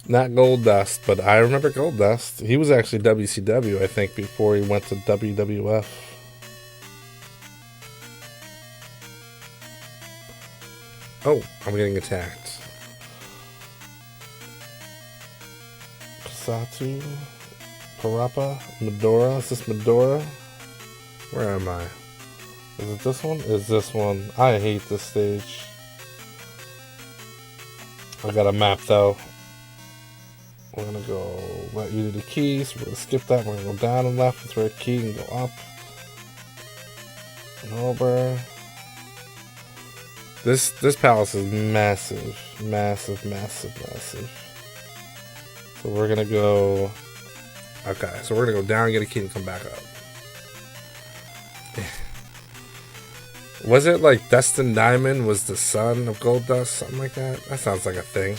Not Gold Dust, but I remember Gold Dust. He was actually WCW, I think, before he went to WWF. Oh, I'm getting attacked. Kasatu, Parappa, Medora. Is this Medora? Where am I? Is it this one? Is this one? I hate this stage. I got a map though. We're gonna go let you do the key, so we're gonna skip that. We're gonna go down and left with red key and go up and over. This palace is massive. Massive, massive, massive. So we're gonna go. Okay, so we're gonna go down, get a key, and come back up. Was it like Destin Diamond was the son of Gold Dust? Something like that? That sounds like a thing.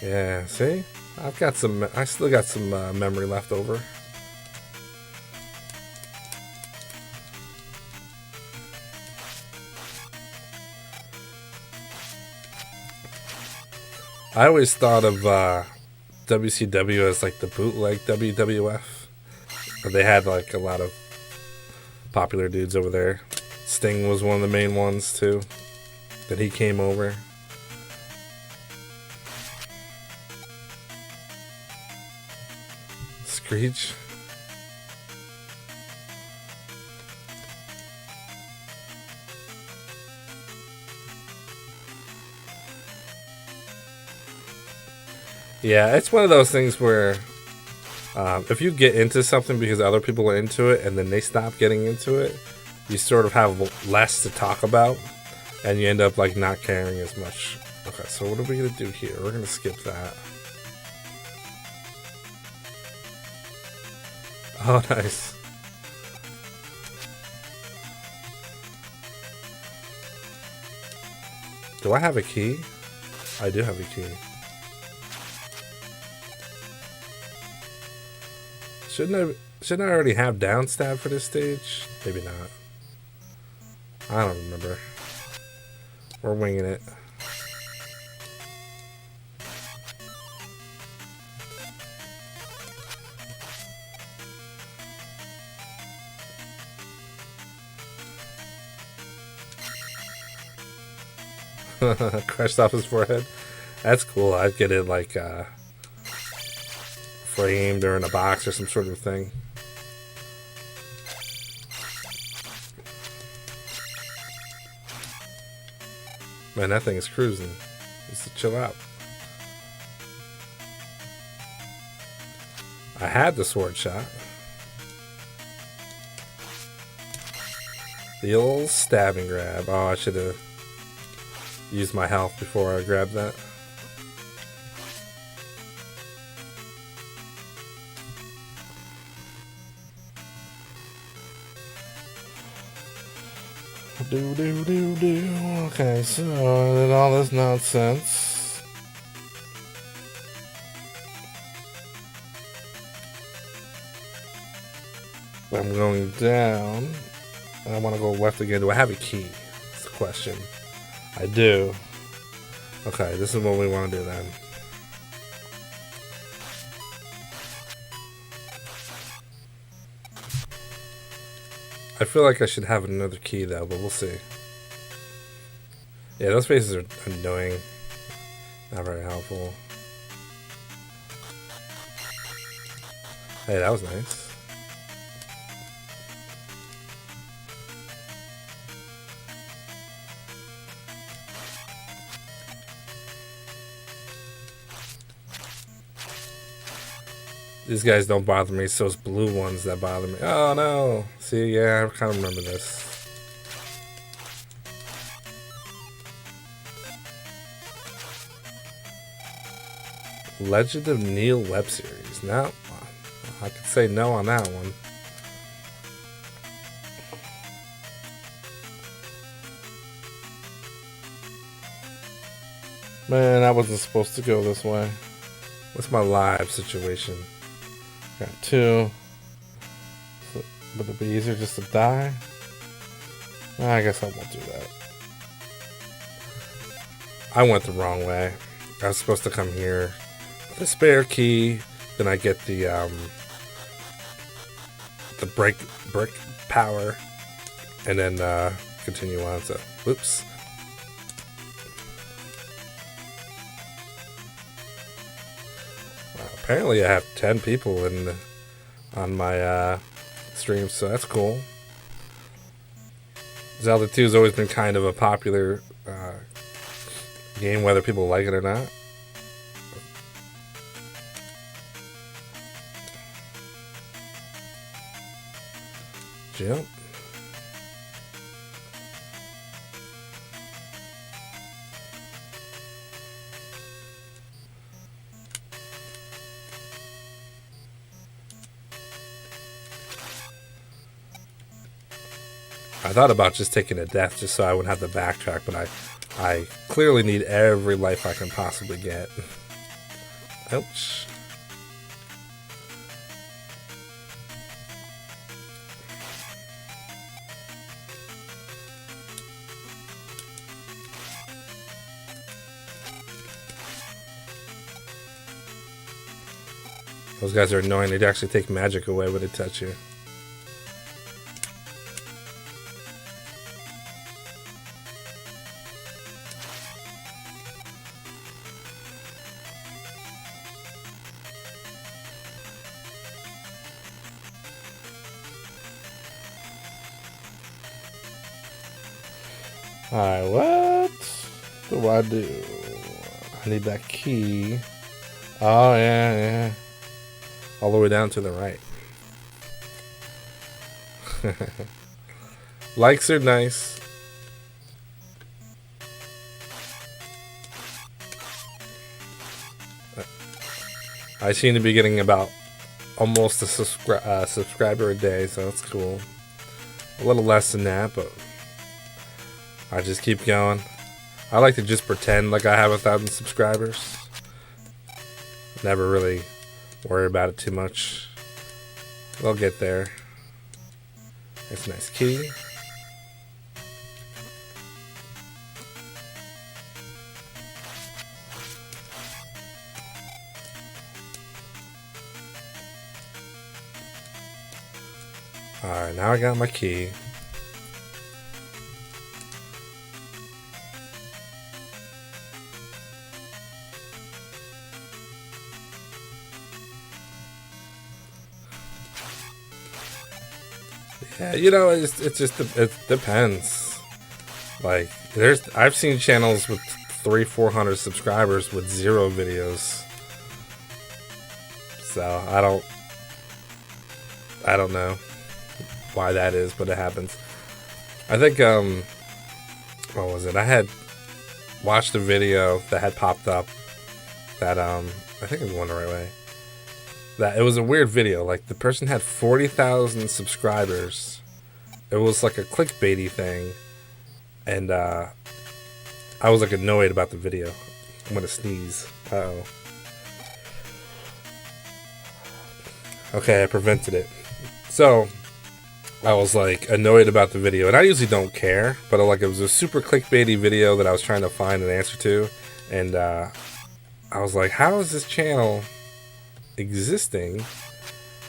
Yeah, see? I still got some memory left over. I always thought of WCW as like the bootleg WWF. They had like a lot of popular dudes over there. Sting was one of the main ones too. That he came over. Screech. Yeah, it's one of those things where if you get into something because other people are into it and then they stop getting into it, you sort of have less to talk about and you end up like not caring as much. Okay, so what are we going to do here? We're going to skip that. Oh, nice. Do I have a key? I do have a key. Shouldn't I already have downstab for this stage? Maybe not. I don't remember. We're winging it. Crushed off his forehead. That's cool. I'd get it like framed or in a box or some sort of thing. Man, that thing is cruising. Just to chill out. I had the sword shot. The old stabbing grab. Oh, I should have used my health before I grabbed that. Okay, so then all this nonsense. I'm going down. I want to go left again. Do I have a key? That's the question. I do. Okay, this is what we want to do then. I feel like I should have another key though, but we'll see. Yeah, those faces are annoying. Not very helpful. Hey, that was nice. These guys don't bother me, it's those blue ones that bother me. Oh no! See, yeah, I kind of remember this. Legend of Neil web series. No, I could say no on that one. Man, I wasn't supposed to go this way. What's my live situation? Got 2. So, would it be easier just to die? I guess I won't do that. I went the wrong way. I was supposed to come here, the spare key. Then I get the brick power, and then continue on. So, whoops. Apparently, I have 10 people on my stream, so that's cool. Zelda 2 has always been kind of a popular game, whether people like it or not. Jump. I thought about just taking a death just so I wouldn't have to backtrack, but I clearly need every life I can possibly get. Ouch. Those guys are annoying. They'd actually take magic away when they touch you. Alright, what do I do? I need that key. Oh, yeah. All the way down to the right. Likes are nice. I seem to be getting about almost a subscriber a day, so that's cool. A little less than that, but I just keep going. I like to just pretend like I have 1,000 subscribers. Never really worry about it too much. They'll get there. That's a nice key. Alright, now I got my key. Yeah, you know, it depends. Like, I've seen channels with 300-400 subscribers with 0 videos. So I don't know why that is, but it happens. I think what was it? I had watched a video that had popped up that I think I'm going the right way. That it was a weird video. Like, the person had 40,000 subscribers. It was like a clickbaity thing, and I was like annoyed about the video. I'm gonna sneeze. Uh-oh. Okay, I prevented it. So I was like annoyed about the video, and I usually don't care, but like it was a super clickbaity video that I was trying to find an answer to, and I was like, how is this channel existing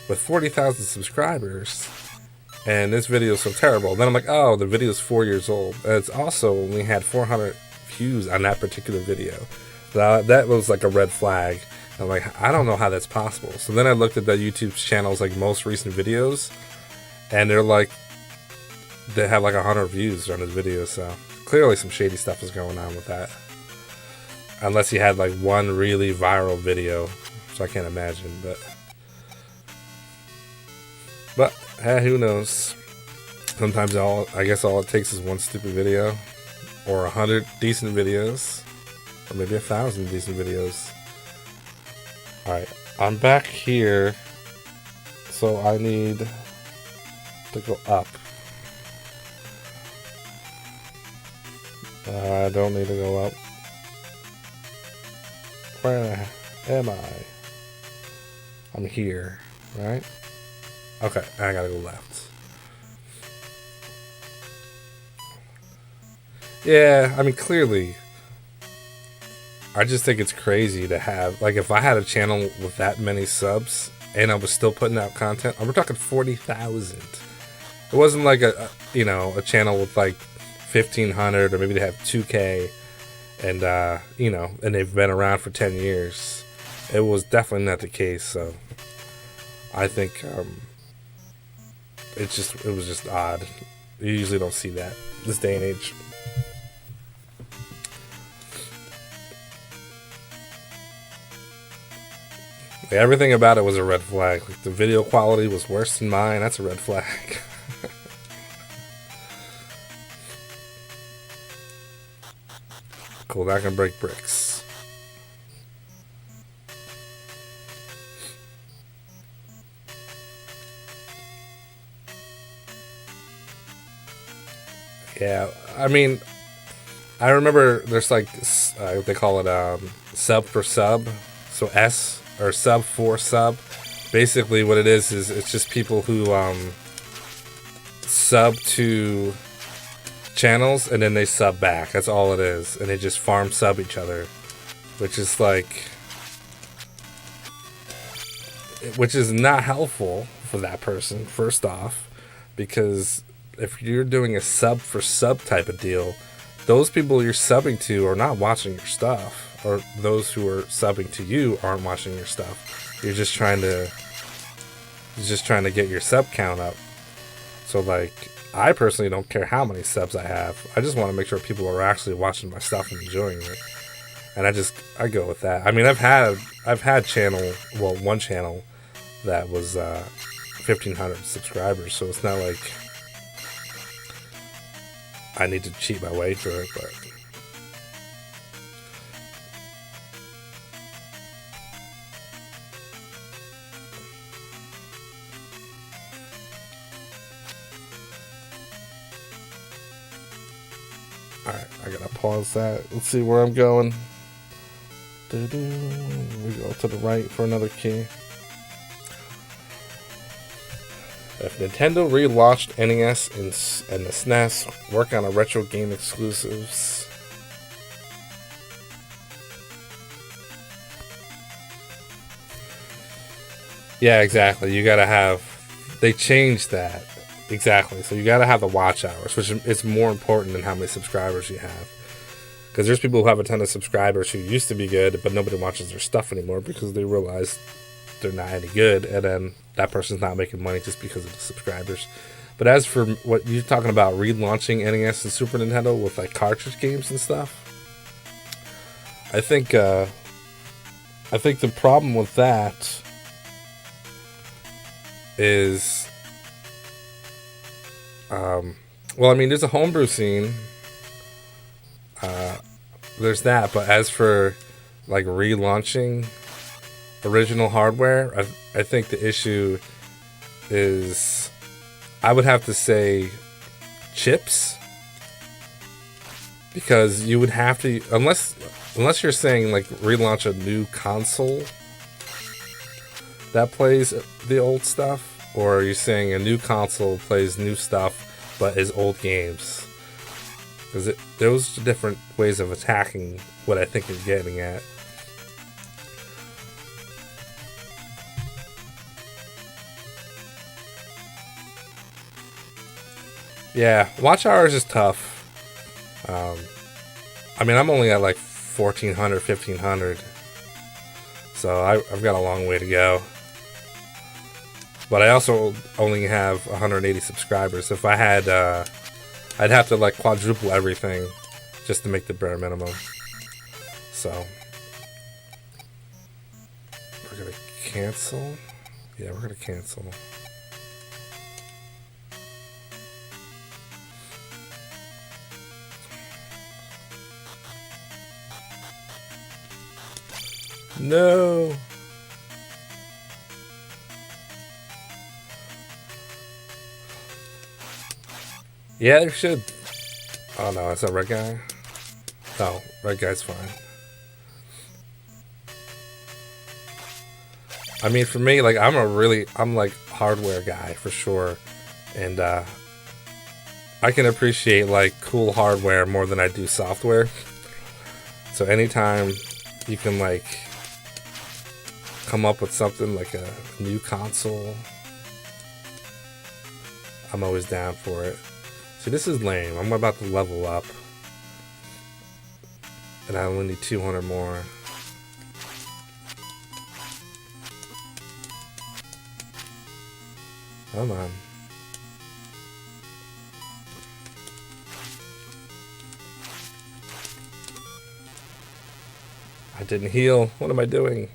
with 40,000 subscribers and this video is so terrible? Then I'm like, oh, the video is 4 years old, and it's also only had 400 views on that particular video. That was like a red flag. I'm like, I don't know how that's possible. So then I looked at the YouTube channel's like most recent videos, and they have like 100 views on his video. So clearly some shady stuff is going on with that, unless he had like one really viral video, which I can't imagine. But who knows? Sometimes I guess all it takes is one stupid video, or 100 decent videos, or maybe 1,000 decent videos. Alright, I'm back here, so I need to go up. I don't need to go up. Where am I? I'm here, right? Okay, I gotta go left. Yeah, I mean, clearly I just think it's crazy to have, like, if I had a channel with that many subs and I was still putting out content, we're talking 40,000. It wasn't like a channel with like 1,500, or maybe they have 2K, and and they've been around for 10 years. It was definitely not the case. So I think it was just odd. You usually don't see that this day and age. Yeah, everything about it was a red flag. Like, the video quality was worse than mine. That's a red flag. Cool, that can break bricks. Yeah, I mean, I remember there's like, they call it sub for sub. So S, or sub for sub. Basically what it is it's just people who sub to channels and then they sub back. That's all it is. And they just farm sub each other. Which is not helpful for that person, first off. Because if you're doing a sub for sub type of deal, those people you're subbing to are not watching your stuff. Or those who are subbing to you aren't watching your stuff. You're just trying to get your sub count up. So, like, I personally don't care how many subs I have. I just want to make sure people are actually watching my stuff and enjoying it. And I go with that. I mean, I've had one channel that was 1,500 subscribers, so it's not like I need to cheat my way through it, but alright, I gotta pause that. Let's see where I'm going. We go to the right for another key. If Nintendo relaunched NES and the SNES, work on a retro game exclusives. Yeah, exactly. You gotta have. They changed that. Exactly. So you gotta have the watch hours, which is more important than how many subscribers you have. Because there's people who have a ton of subscribers who used to be good, but nobody watches their stuff anymore because they realize they're not any good, and then that person's not making money just because of the subscribers. But as for what you're talking about, relaunching NES and Super Nintendo with like cartridge games and stuff, I think the problem with that is, well, I mean, there's a homebrew scene. There's that, but as for like relaunching original hardware, I think the issue is, I would have to say chips, because you would have to, unless you're saying like relaunch a new console that plays the old stuff, or you're saying a new console plays new stuff but is old games. Because those are different ways of attacking what I think you're getting at. Yeah, watch hours is tough. I mean, I'm only at like 1,400, 1,500. So I've got a long way to go. But I also only have 180 subscribers. If I had, I'd have to like quadruple everything just to make the bare minimum. So we're gonna cancel. Yeah, we're gonna cancel. No. Yeah, there should. Oh no, it's a red guy. No, red guy's fine. I mean, for me, like, I'm like hardware guy for sure, and I can appreciate like cool hardware more than I do software. So anytime you can like come up with something like a new console. I'm always down for it. See, this is lame. I'm about to level up. And I only need 200 more. Come on. I didn't heal. What am I doing?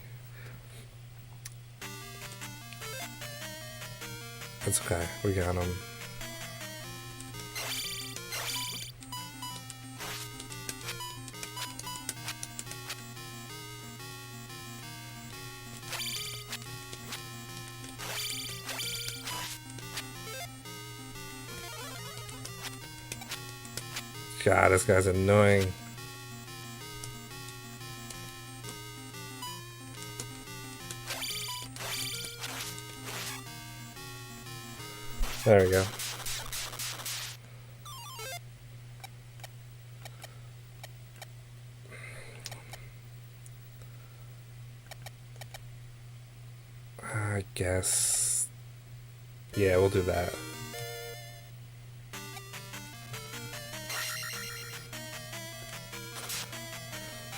It's okay. We got him. God, this guy's annoying. There we go. I guess. Yeah, we'll do that.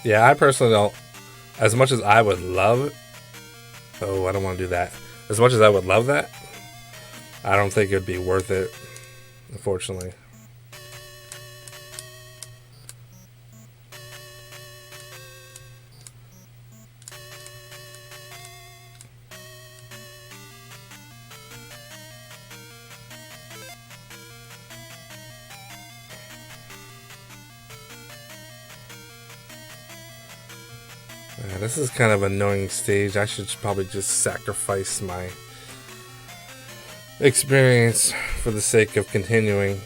Yeah, I personally don't. As much as I would love. Oh, I don't want to do that. As much as I would love that, I don't think it'd be worth it, unfortunately. This is kind of an annoying stage. I should probably just sacrifice my experience for the sake of continuing.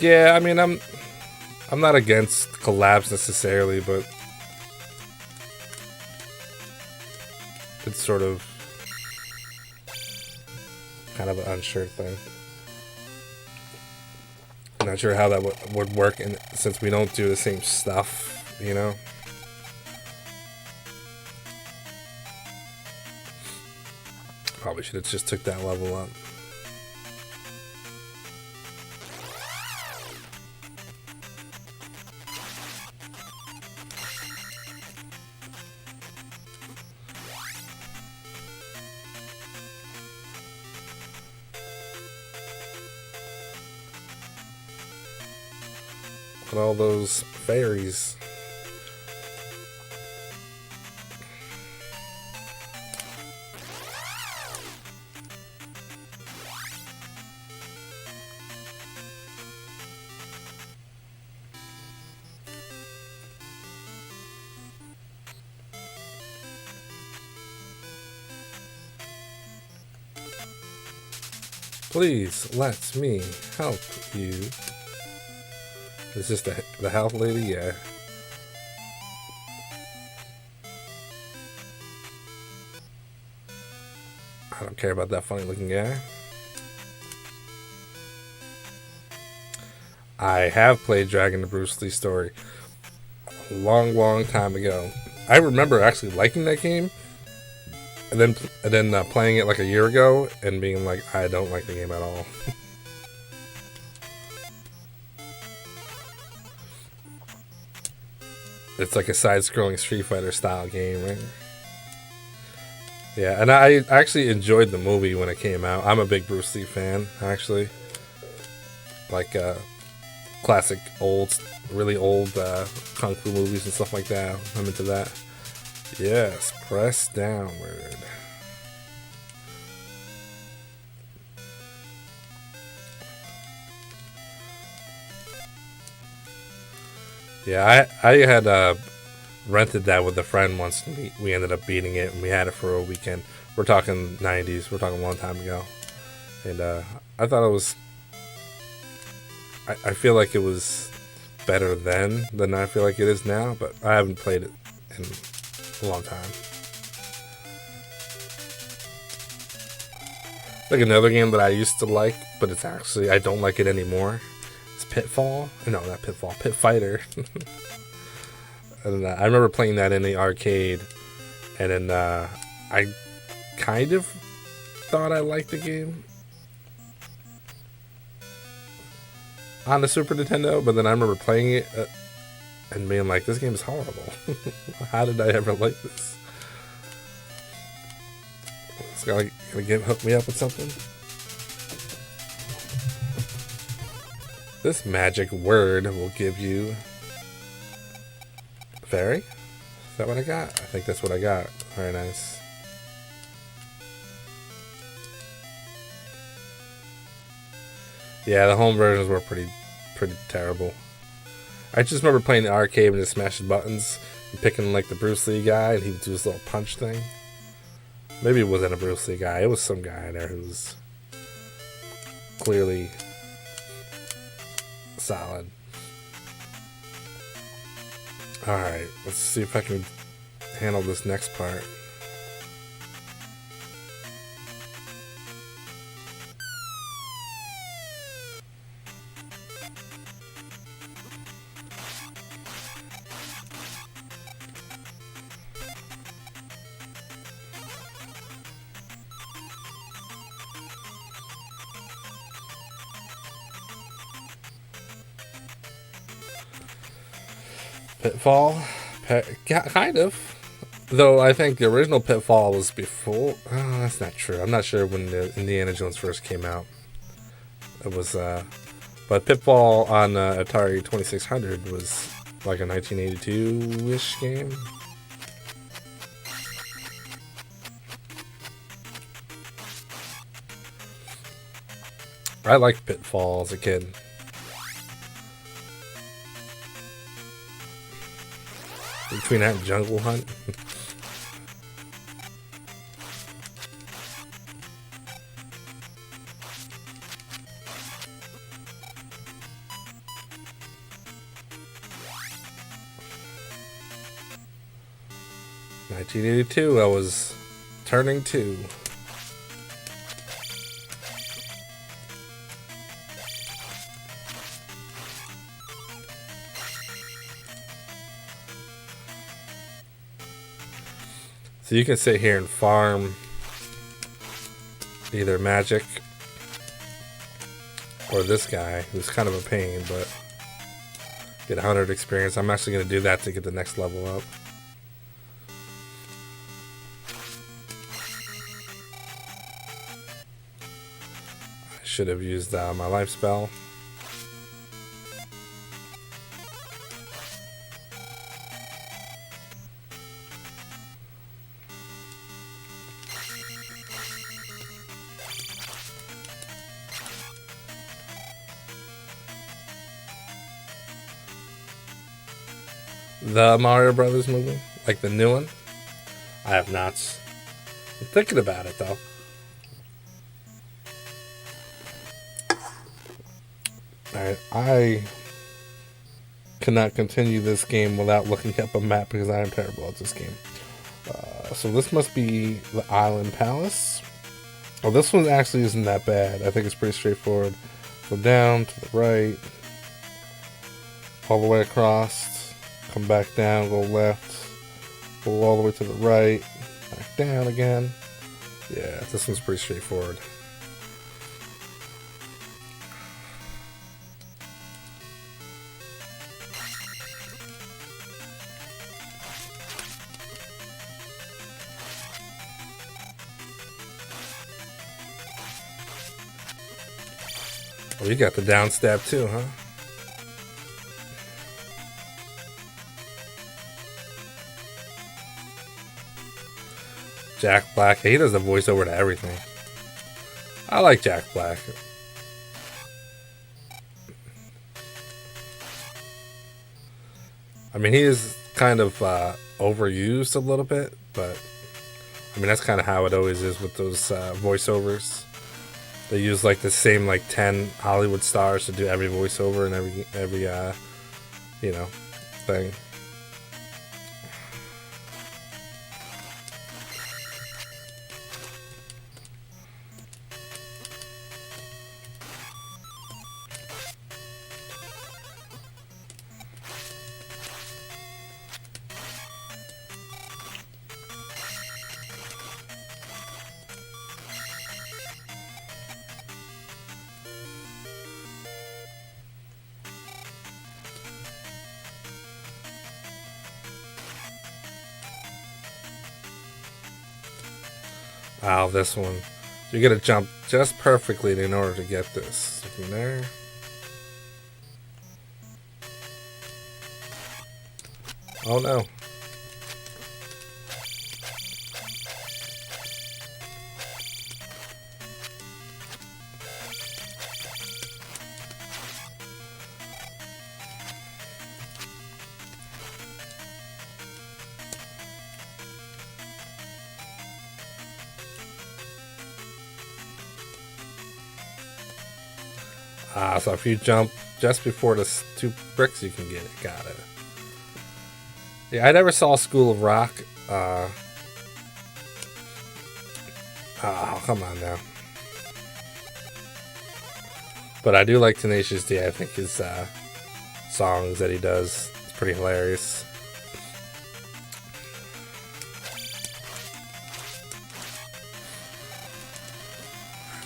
Yeah, I mean, I'm not against collabs necessarily, but it's sort of kind of an unsure thing. I'm not sure how that would work, and since we don't do the same stuff, you know. Probably should have just took that level up. Look at all those fairies. Please let me help you. Is this the health lady? Yeah. I don't care about that funny looking guy. I have played Dragon the Bruce Lee story a long time ago. I remember actually liking that game, and then playing it like a year ago and being like, I don't like the game at all. It's like a side-scrolling Street Fighter style game, right? Yeah, and I actually enjoyed the movie when it came out. I'm a big Bruce Lee fan, actually. Like classic really old kung fu movies and stuff like that. I'm into that. Yes, press downward. Yeah, I had rented that with a friend once. And we ended up beating it, and we had it for a weekend. We're talking 90s. We're talking a long time ago. And I thought it was... I feel like it was better then than I feel like it is now, but I haven't played it in a long time. Like another game that I used to like, but it's actually I don't like it anymore. It's Pitfall. No, not Pitfall. Pit Fighter. And I remember playing that in the arcade, and then I kind of thought I liked the game on the Super Nintendo, but then I remember playing it and being like, "This game is horrible. How did I ever like this?" It's gonna hook me up with something. This magic word will give you fairy. Is that what I got? I think that's what I got. Very nice. Yeah, the home versions were pretty terrible. I just remember playing the arcade and just smashing buttons and picking like the Bruce Lee guy, and he would do his little punch thing. Maybe it wasn't a Bruce Lee guy. It was some guy there who was clearly solid. Alright, let's see if I can handle this next part. Pitfall? Kind of. Though I think the original Pitfall was before. Oh, that's not true. I'm not sure when the Indiana Jones first came out. It was, but Pitfall on Atari 2600 was like a 1982-ish game. I liked Pitfall as a kid. Between that and Jungle Hunt. (1982), I was turning 2. So you can sit here and farm either magic or this guy, who's kind of a pain, but get 100 experience. I'm actually going to do that to get the next level up. I should have used my life spell. The Mario Brothers movie, like the new one, I have not. I'm thinking about it though. Alright, I cannot continue this game without looking up a map because I am terrible at this game. So this must be the Island Palace. Oh, this one actually isn't that bad. I think it's pretty straightforward. Go down to the right, all the way across. Come back down, go left, go all the way to the right, back down again. Yeah, this one's pretty straightforward. Oh, you got the down stab too, huh? Jack Black, he does the voiceover to everything. I like Jack Black. I mean, he is kind of overused a little bit, but I mean, that's kind of how it always is with those voiceovers. They use like the same like 10 Hollywood stars to do every voiceover and every you know, thing. Oh, this one. You're gonna jump just perfectly in order to get this. From there. Oh no. So if you jump just before the two bricks, you can get it. Got it. Yeah, I never saw School of Rock. Oh, come on now. But I do like Tenacious D. I think his songs that he does, it's pretty hilarious.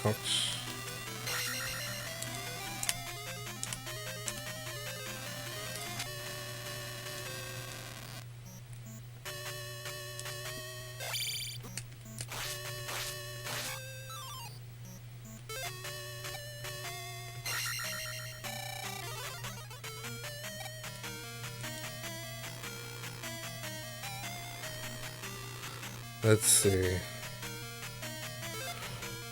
Ouch. Let's see.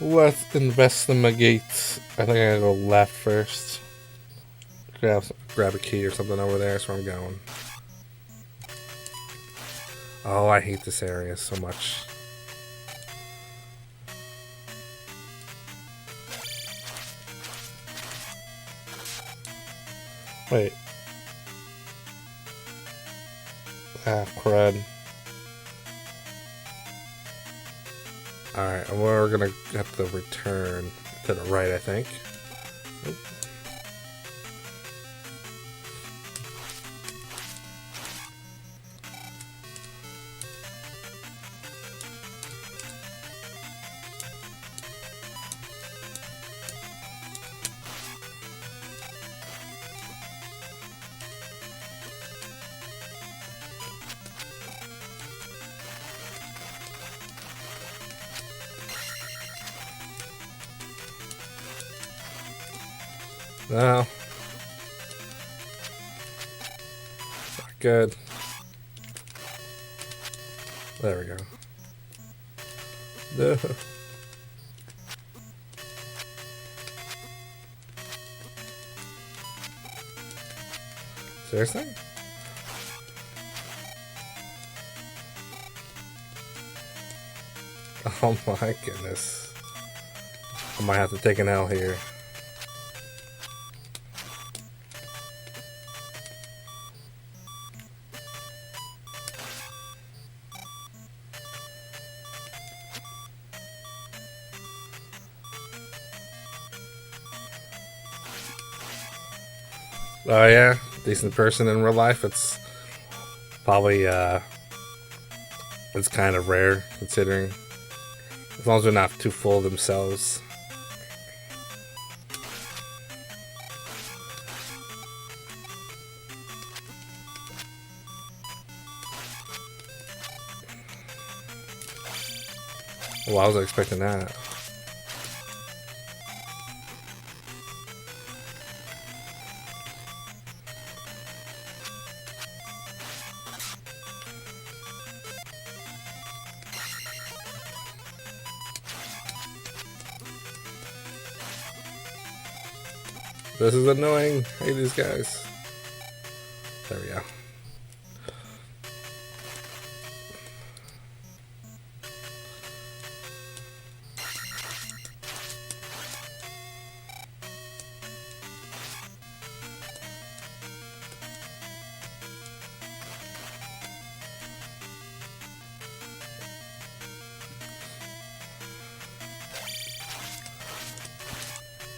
Let's investigate. I think I gotta go left first. Grab a key or something over there. That's where I'm going. Oh, I hate this area so much. Wait. Ah, crud. Alright, and we're gonna have to return to the right, I think. Oop. No. Not good. There we go. No. Seriously? Oh my goodness. I might have to take an L here. Oh yeah, decent person in real life. It's probably it's kind of rare considering, as long as they're not too full of themselves. Well, I was expecting that. This is annoying. I hate these guys. There we go.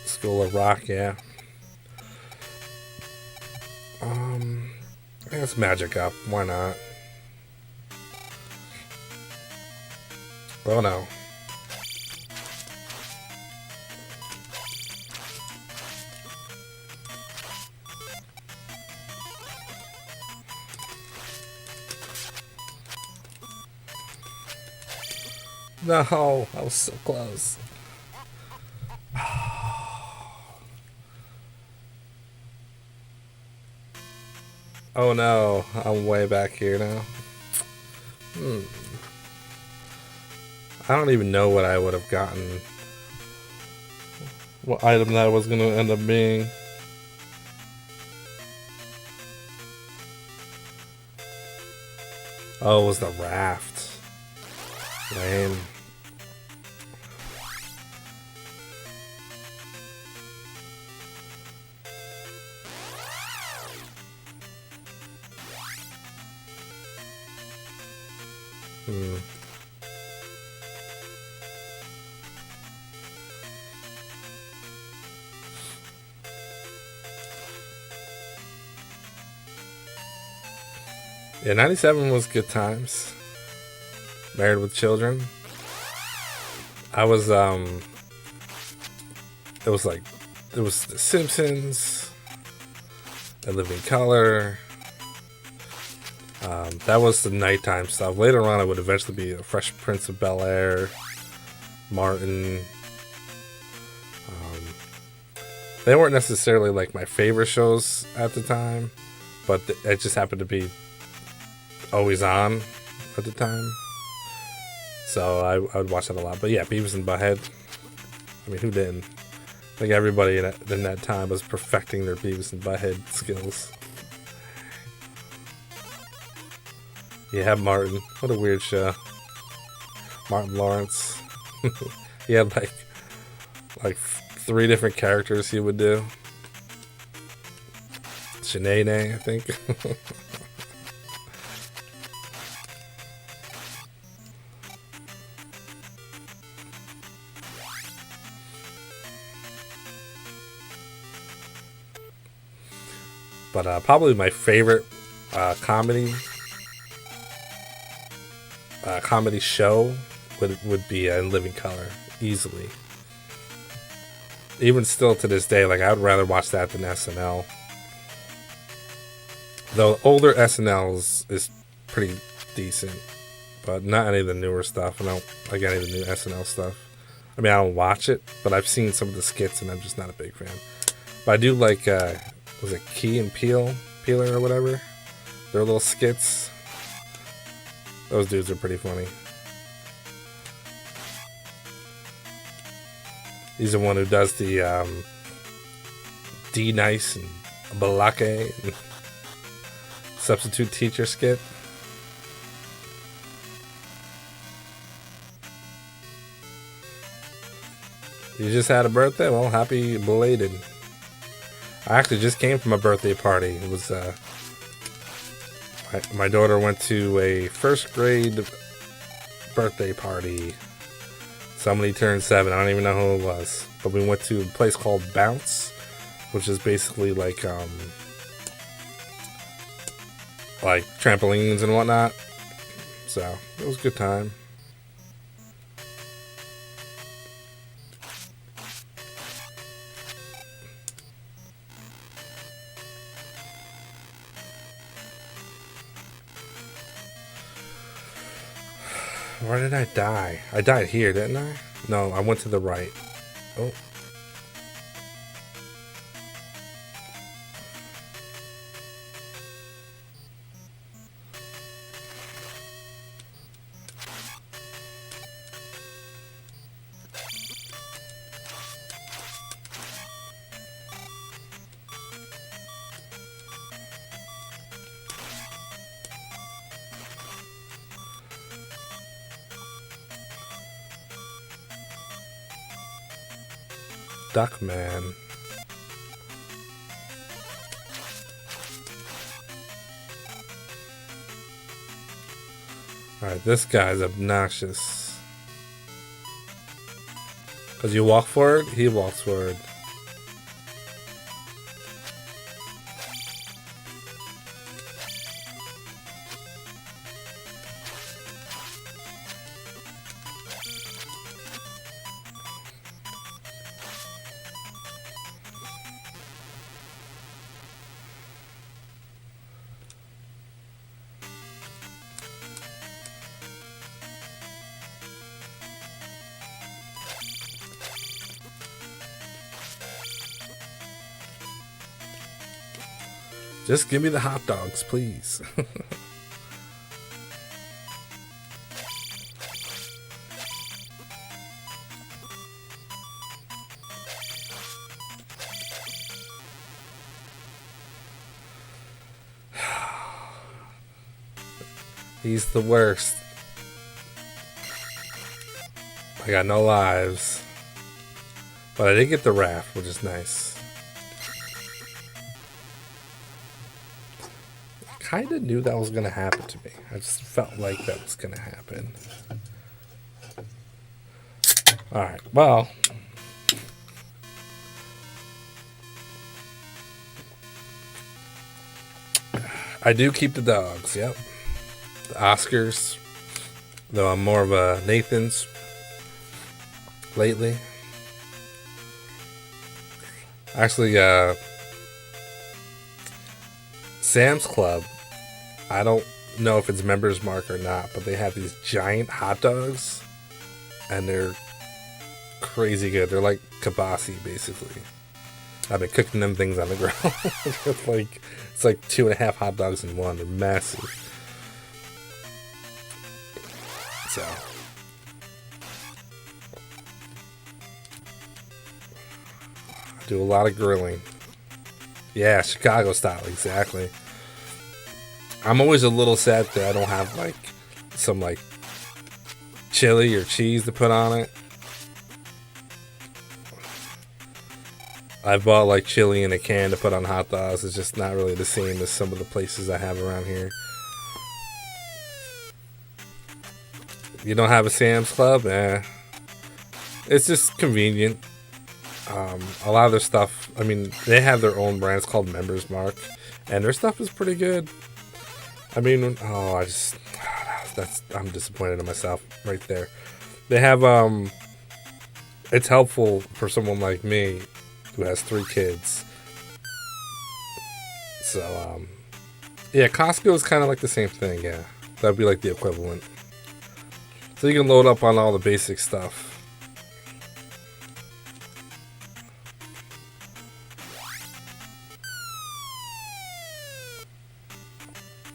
School of Rock, yeah. I guess magic up. Why not? Oh no. No, I was so close. Oh no, I'm way back here now. Hmm. I don't even know what I would have gotten. What item that was going to end up being. Oh, it was the raft. Lame. Hmm. Yeah, 97 was good times. Married with Children. I was, it was like, it was The Simpsons, A Living Color. That was the nighttime stuff. Later on, it would eventually be a Fresh Prince of Bel Air, Martin. Um, they weren't necessarily like my favorite shows at the time, but it just happened to be always on at the time. So I would watch that a lot. But yeah, Beavis and Butthead. I mean, who didn't? I think everybody in that time was perfecting their Beavis and Butthead skills. Yeah, Martin. What a weird show. Martin Lawrence. He had like 3 different characters he would do. Shanae, I think. But probably my favorite comedy show would be In Living Color, easily. Even still to this day, like I would rather watch that than SNL. Though older SNL is pretty decent, but not any of the newer stuff. I don't like any of the new SNL stuff. I mean, I don't watch it, but I've seen some of the skits, and I'm just not a big fan. But I do like, was it Key and Peeler or whatever? Their little skits. Those dudes are pretty funny. He's the one who does the D Nice and Balake and substitute teacher skit. You just had a birthday? Well, happy belated. I actually just came from a birthday party. It was my daughter went to a first grade birthday party. Somebody turned 7. I don't even know who it was, but we went to a place called Bounce, which is basically like trampolines and whatnot. So it was a good time. Where did I die? I died here, didn't I? No, I went to the right. Oh. Duckman. Alright, this guy's obnoxious. Because you walk forward, he walks forward. Just give me the hot dogs, please. He's the worst. I got no lives. But I did get the raft, which is nice. I kind of knew that was going to happen to me. I just felt like that was going to happen. Alright, well. I do keep the dogs, yep. The Oscars. Though I'm more of a Nathan's lately. Actually, Sam's Club, I don't know if it's Members Mark or not, but they have these giant hot dogs, and they're crazy good. They're like kibasi, basically. I've been cooking them things on the grill. It's like 2.5 hot dogs in one. They're massive. So... do a lot of grilling. Yeah, Chicago style, exactly. I'm always a little sad that I don't have like some like chili or cheese to put on it. I bought like chili in a can to put on hot dogs. It's just not really the same as some of the places I have around here. You don't have a Sam's Club? It's just convenient. A lot of their stuff, I mean, they have their own brand. It's called Members Mark, and their stuff is pretty good. I mean, I'm disappointed in myself right there. They have, it's helpful for someone like me who has 3 kids. So, yeah, Costco is kind of like the same thing, yeah. That'd be like the equivalent. So you can load up on all the basic stuff.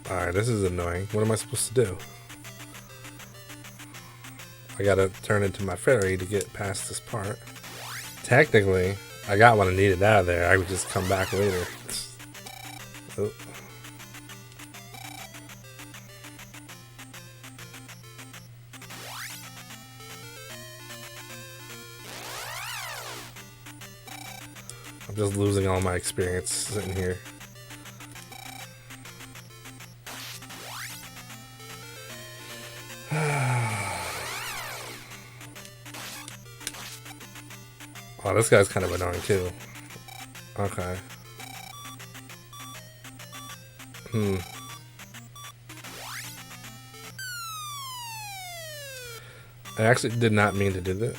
Alright, this is annoying. What am I supposed to do? I gotta turn into my fairy to get past this part. Technically, I got what I needed out of there. I would just come back later. Oh. I'm just losing all my experience sitting here. Oh, this guy's kind of annoying too. Okay. I actually did not mean to do that.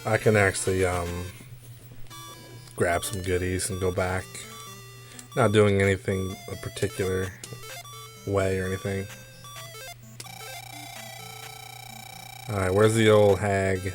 I can actually grab some goodies and go back. Not doing anything a particular way or anything. Alright, where's the old hag?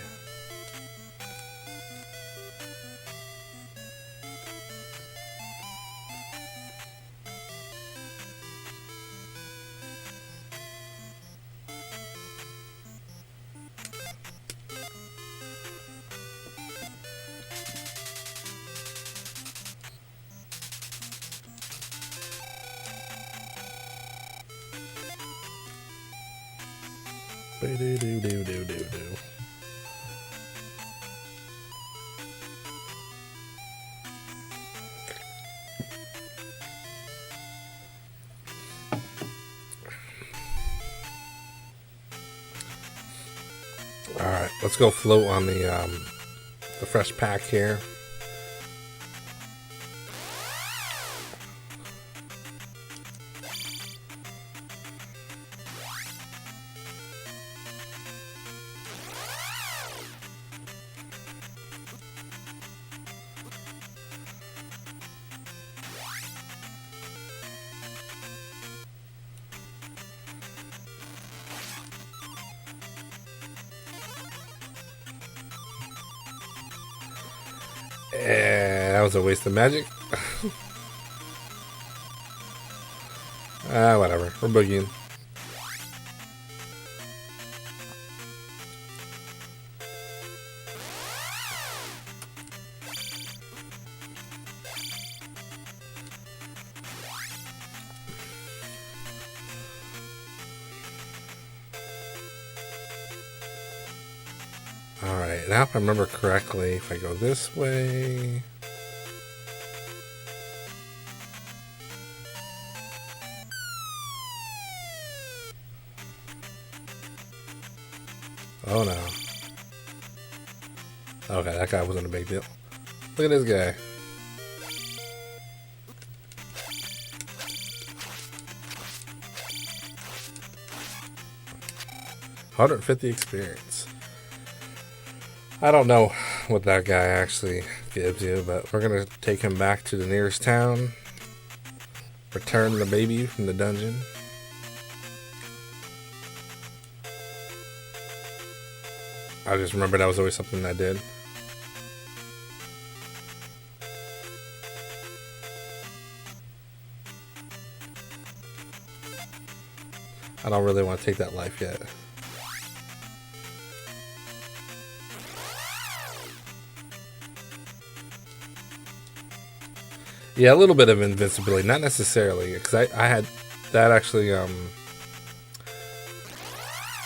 Alright, let's go float on the fresh pack here. that was a waste of magic. Whatever. We're boogieing. Alright, now if I remember correctly, if I go this way... Oh no. Okay, that guy wasn't a big deal. Look at this guy. $150 experience. I don't know what that guy actually gives you, but we're gonna take him back to the nearest town. Return the baby from the dungeon. I just remember that was always something I did. I don't really want to take that life yet. Yeah, a little bit of invincibility, not necessarily, because I had that actually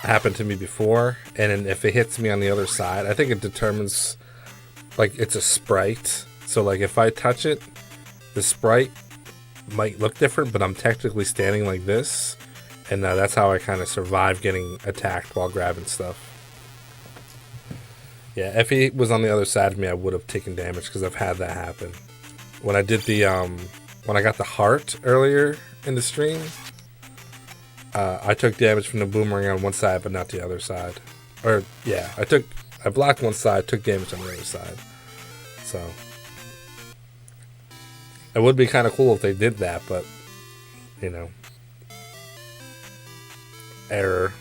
happened to me before, and if it hits me on the other side, I think it determines, like, it's a sprite, so like if I touch it, the sprite might look different, but I'm technically standing like this, and that's how I kind of survive getting attacked while grabbing stuff. Yeah, if he was on the other side of me, I would have taken damage, because I've had that happen. When I did the, when I got the heart earlier in the stream, I took damage from the boomerang on one side, but not the other side. Or, yeah, I blocked one side, took damage on the other side. So, it would be kind of cool if they did that, but, you know, error.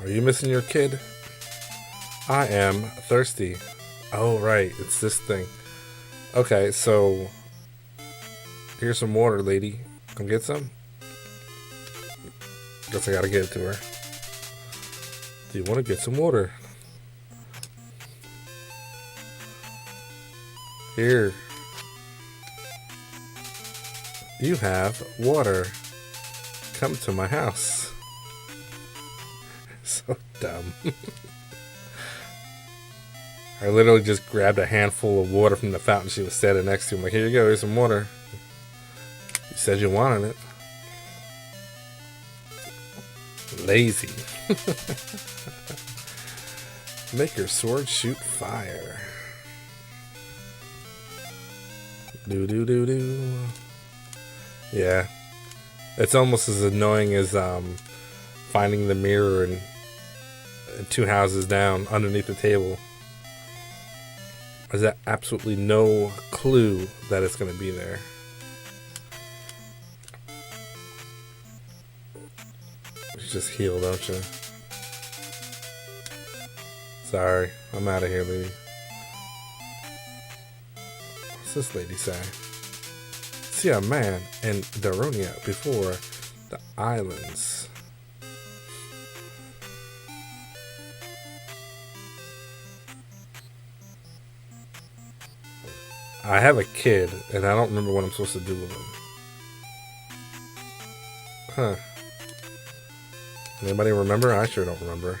Are you missing your kid? I am thirsty. Oh, right. It's this thing. Okay, so... Here's some water, lady. Come get some? Guess I gotta give it to her. Do you want to get some water? Here. You have water. Come to my house. So dumb. I literally just grabbed a handful of water from the fountain she was standing next to. I'm like, here you go, here's some water. You said you wanted it. Lazy. Make your sword shoot fire. Do do do do. Yeah. It's almost as annoying as finding the mirror and two houses down underneath the table. There's absolutely no clue that it's going to be there. You just heal, don't you? Sorry, I'm out of here, lady. What's this lady say? See a man in Daronia before the islands. I have a kid, and I don't remember what I'm supposed to do with him. Huh. Anybody remember? I sure don't remember.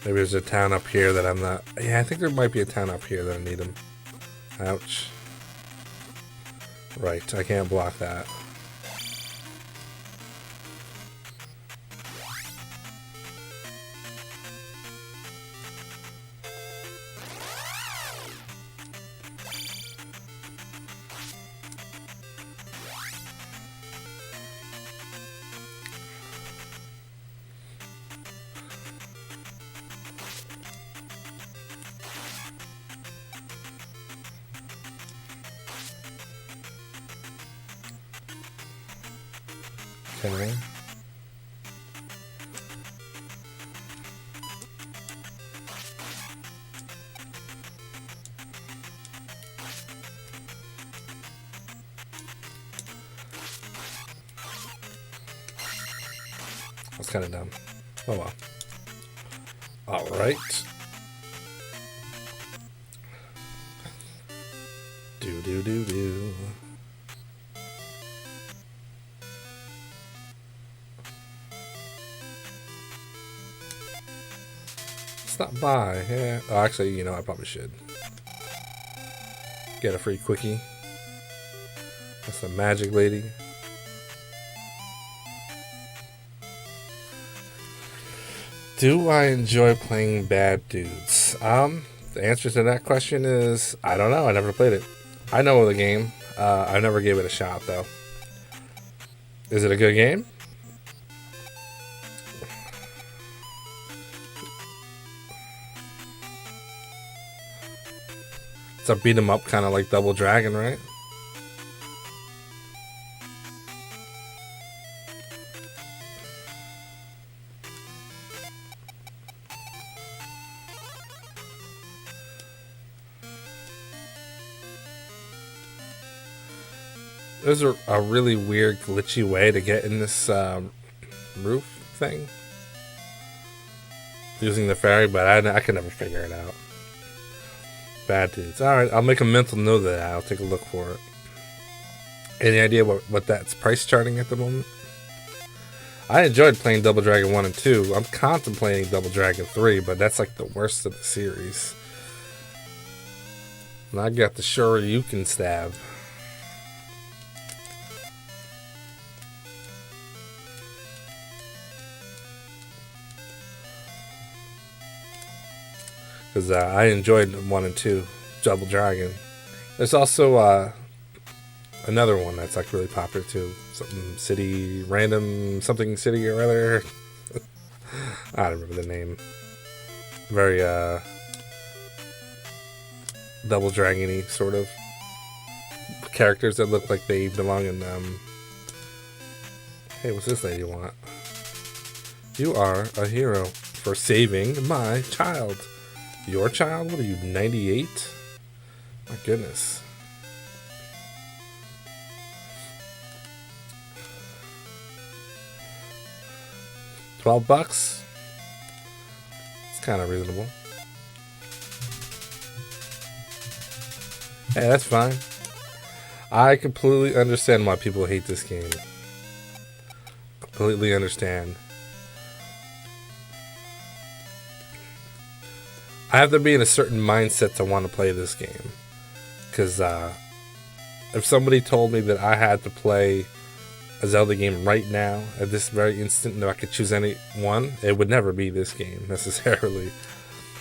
Maybe there's a town up here that I'm not... Yeah, I think there might be a town up here that I need him. Ouch. Right, I can't block that. Okay. That's kind of dumb. Oh well. Alright. Do. Stop by. Yeah. Oh, actually, you know, I probably should. Get a free quickie. That's the magic lady. Do I enjoy playing bad dudes? The answer to that question is I don't know. I never played it. I know the game. I never gave it a shot though. Is it a good game? It's a beat 'em up, kind of like Double Dragon, right? There's a really weird, glitchy way to get in this roof thing using the ferry, but I can never figure it out. Bad dudes. Alright, I'll make a mental note of that. I'll take a look for it. Any idea what that's price charting at the moment? I enjoyed playing Double Dragon 1 and 2. I'm contemplating Double Dragon 3, but that's like the worst of the series. And I got the Shoryuken stab. Because I enjoyed 1 and 2, Double Dragon. There's also another one that's like really popular too. Something City, Random Something City or other. I don't remember the name. Very Double Dragon-y sort of. Characters that look like they belong in Hey, what's this lady want? You are a hero for saving my child. Your child? What are you, 98? My goodness. $12? It's kind of reasonable. Hey, that's fine. I completely understand why people hate this game. Completely understand. I have to be in a certain mindset to want to play this game. Because if somebody told me that I had to play a Zelda game right now, at this very instant, and if I could choose any one, it would never be this game, necessarily.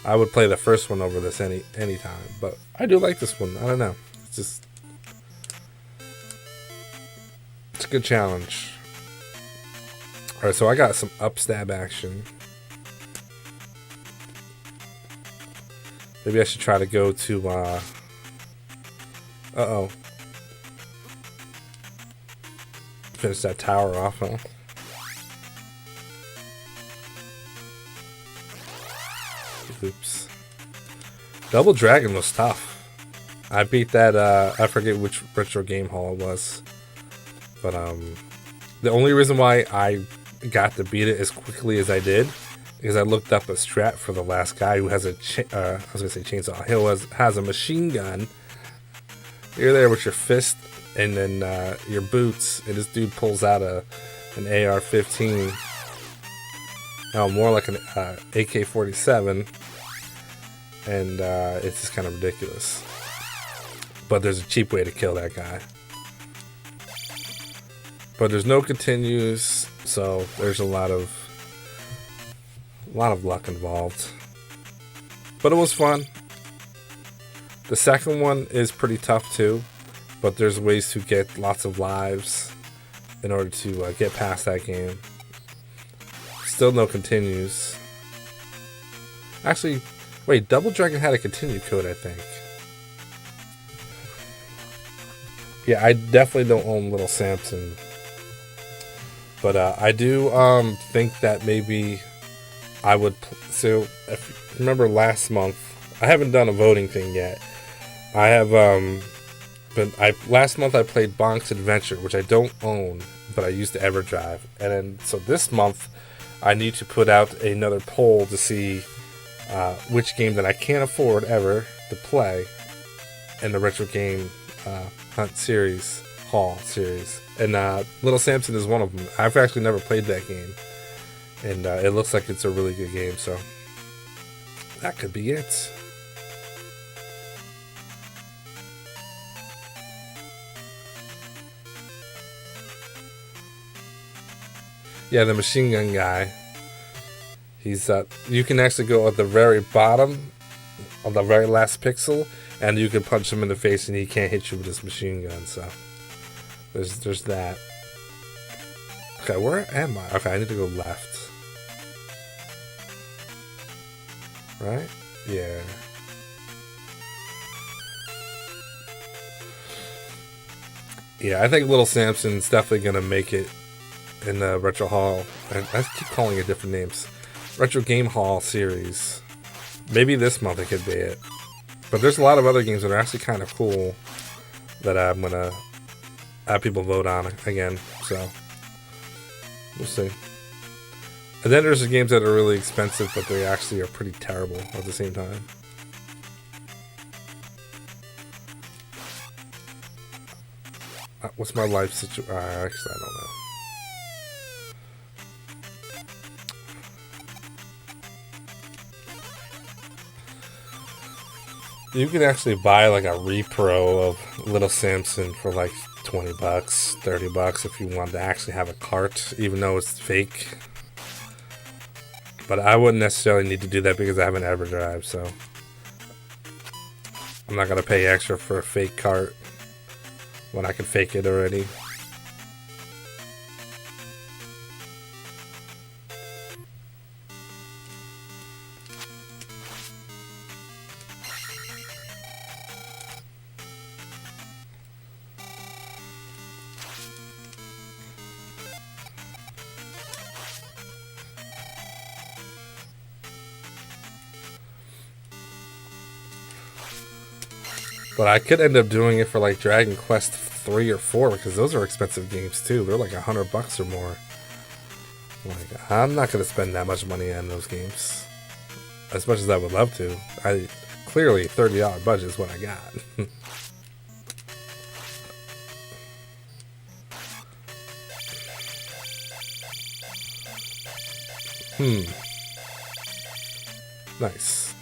I would play the first one over this any time. But I do like this one. I don't know. It's a good challenge. Alright, so I got some upstab action. Maybe I should try to go to, uh-oh. Finish that tower off, huh? Oops. Double Dragon was tough. I beat that, I forget which retro game hall it was. But, the only reason why I got to beat it as quickly as I did because I looked up a strat for the last guy who has a I was gonna say chainsaw. He has a machine gun. You're there with your fist and then your boots, and this dude pulls out an AR-15. Oh, more like an AK-47, and it's just kind of ridiculous. But there's a cheap way to kill that guy. But there's no continues, so there's a lot of luck involved. But it was fun. The second one is pretty tough too, but there's ways to get lots of lives in order to get past that game. Still no continues. Actually, wait, Double Dragon had a continue code, I think. Yeah, I definitely don't own Little Samson. But I do think that maybe I would. So if you remember last month, I haven't done a voting thing yet. I have but I last month I played Bonk's Adventure, which I don't own, but I used to EverDrive, and then so this month I need to put out another poll to see which game that I can't afford ever to play in the retro game hunt series, Hall series, and Little Samson is one of them. I've actually never played that game, and it looks like it's a really good game, so that could be it. Yeah, the machine gun guy. He's you can actually go at the very bottom, on the very last pixel, and you can punch him in the face, and he can't hit you with his machine gun. So there's that. Okay, where am I? Okay, I need to go left. Right? Yeah. Yeah, I think Little Samson's definitely gonna make it in the Retro Hall. And I keep calling it different names. Retro Game Hall series. Maybe this month it could be it. But there's a lot of other games that are actually kind of cool that I'm gonna have people vote on again. So we'll see. And then there's the games that are really expensive, but they actually are pretty terrible at the same time. What's my life situation? Actually, I don't know. You can actually buy like a repro of Little Samson for like $20, $30 if you want to actually have a cart, even though it's fake. But I wouldn't necessarily need to do that because I have an EverDrive, so I'm not gonna pay extra for a fake cart when I can fake it already. But I could end up doing it for like Dragon Quest 3 or 4 because those are expensive games too. They're like $100 or more. Like, I'm not gonna spend that much money on those games, as much as I would love to. I clearly $30 budget is what I got. Nice.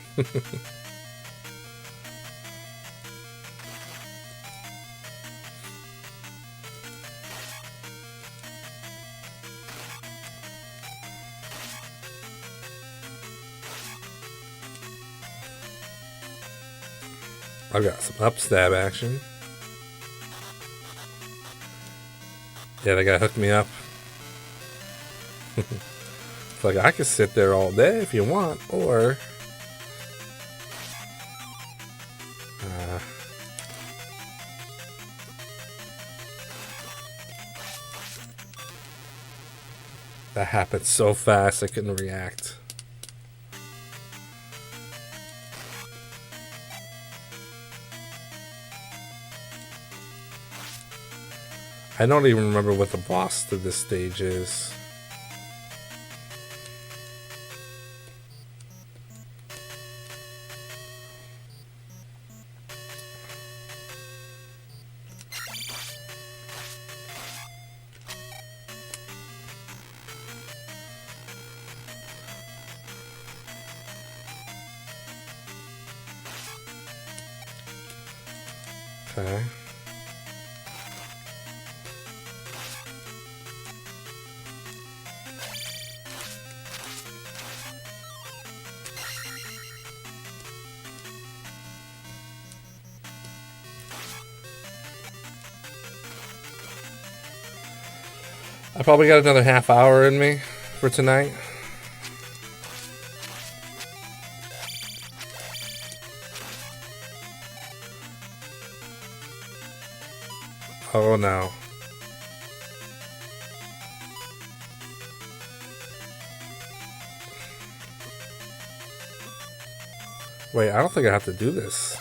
I've got some upstab action. Yeah, they gotta hook me up. It's like I could sit there all day if you want, or that happened so fast I couldn't react. I don't even remember what the boss to this stage is. Okay. I probably got another half hour in me for tonight. Oh no. Wait, I don't think I have to do this.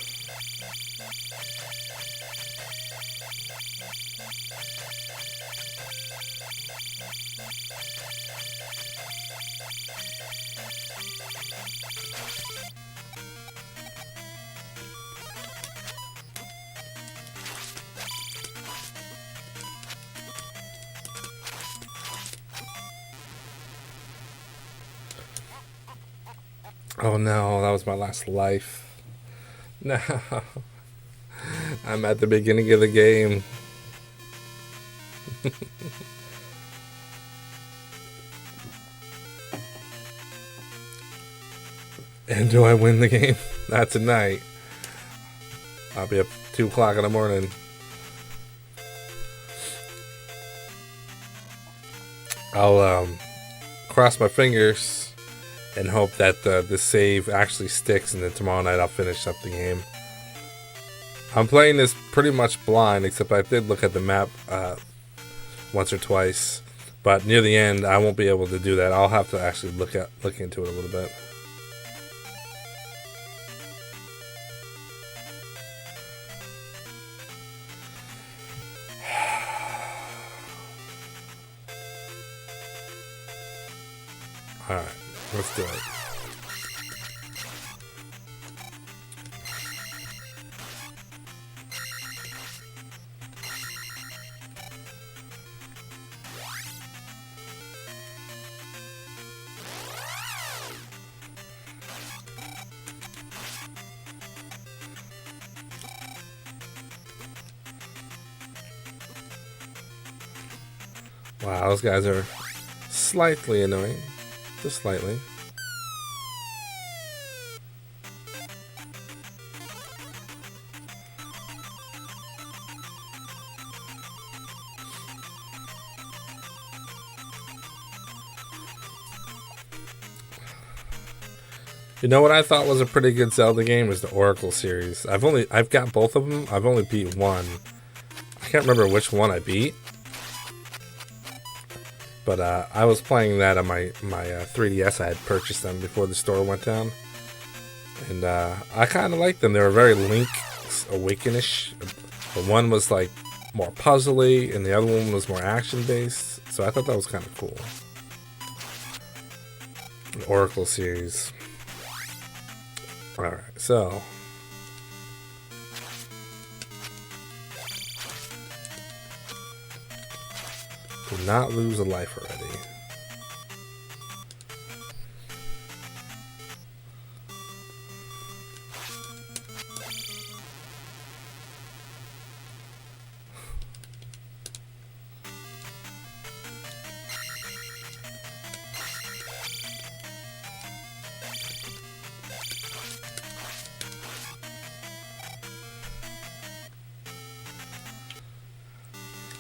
Oh no, that was my last life. No. I'm at the beginning of the game. And do I win the game? Not tonight. I'll be up 2 o'clock in the morning. I'll cross my fingers and hope that the save actually sticks, and then tomorrow night I'll finish up the game. I'm playing this pretty much blind, except I did look at the map once or twice. But near the end, I won't be able to do that. I'll have to actually look into it a little bit. Alright, let's do it. Wow, those guys are slightly annoying. Just slightly. You know what I thought was a pretty good Zelda game was the Oracle series. I've got both of them. I've only beat one. I can't remember which one I beat. But I was playing that on my 3DS. I had purchased them before the store went down. And I kind of liked them. They were very Link's Awaken-ish. The one was like more puzzly, and the other one was more action-based. So I thought that was kind of cool. The Oracle series. Alright, so... do not lose a life already.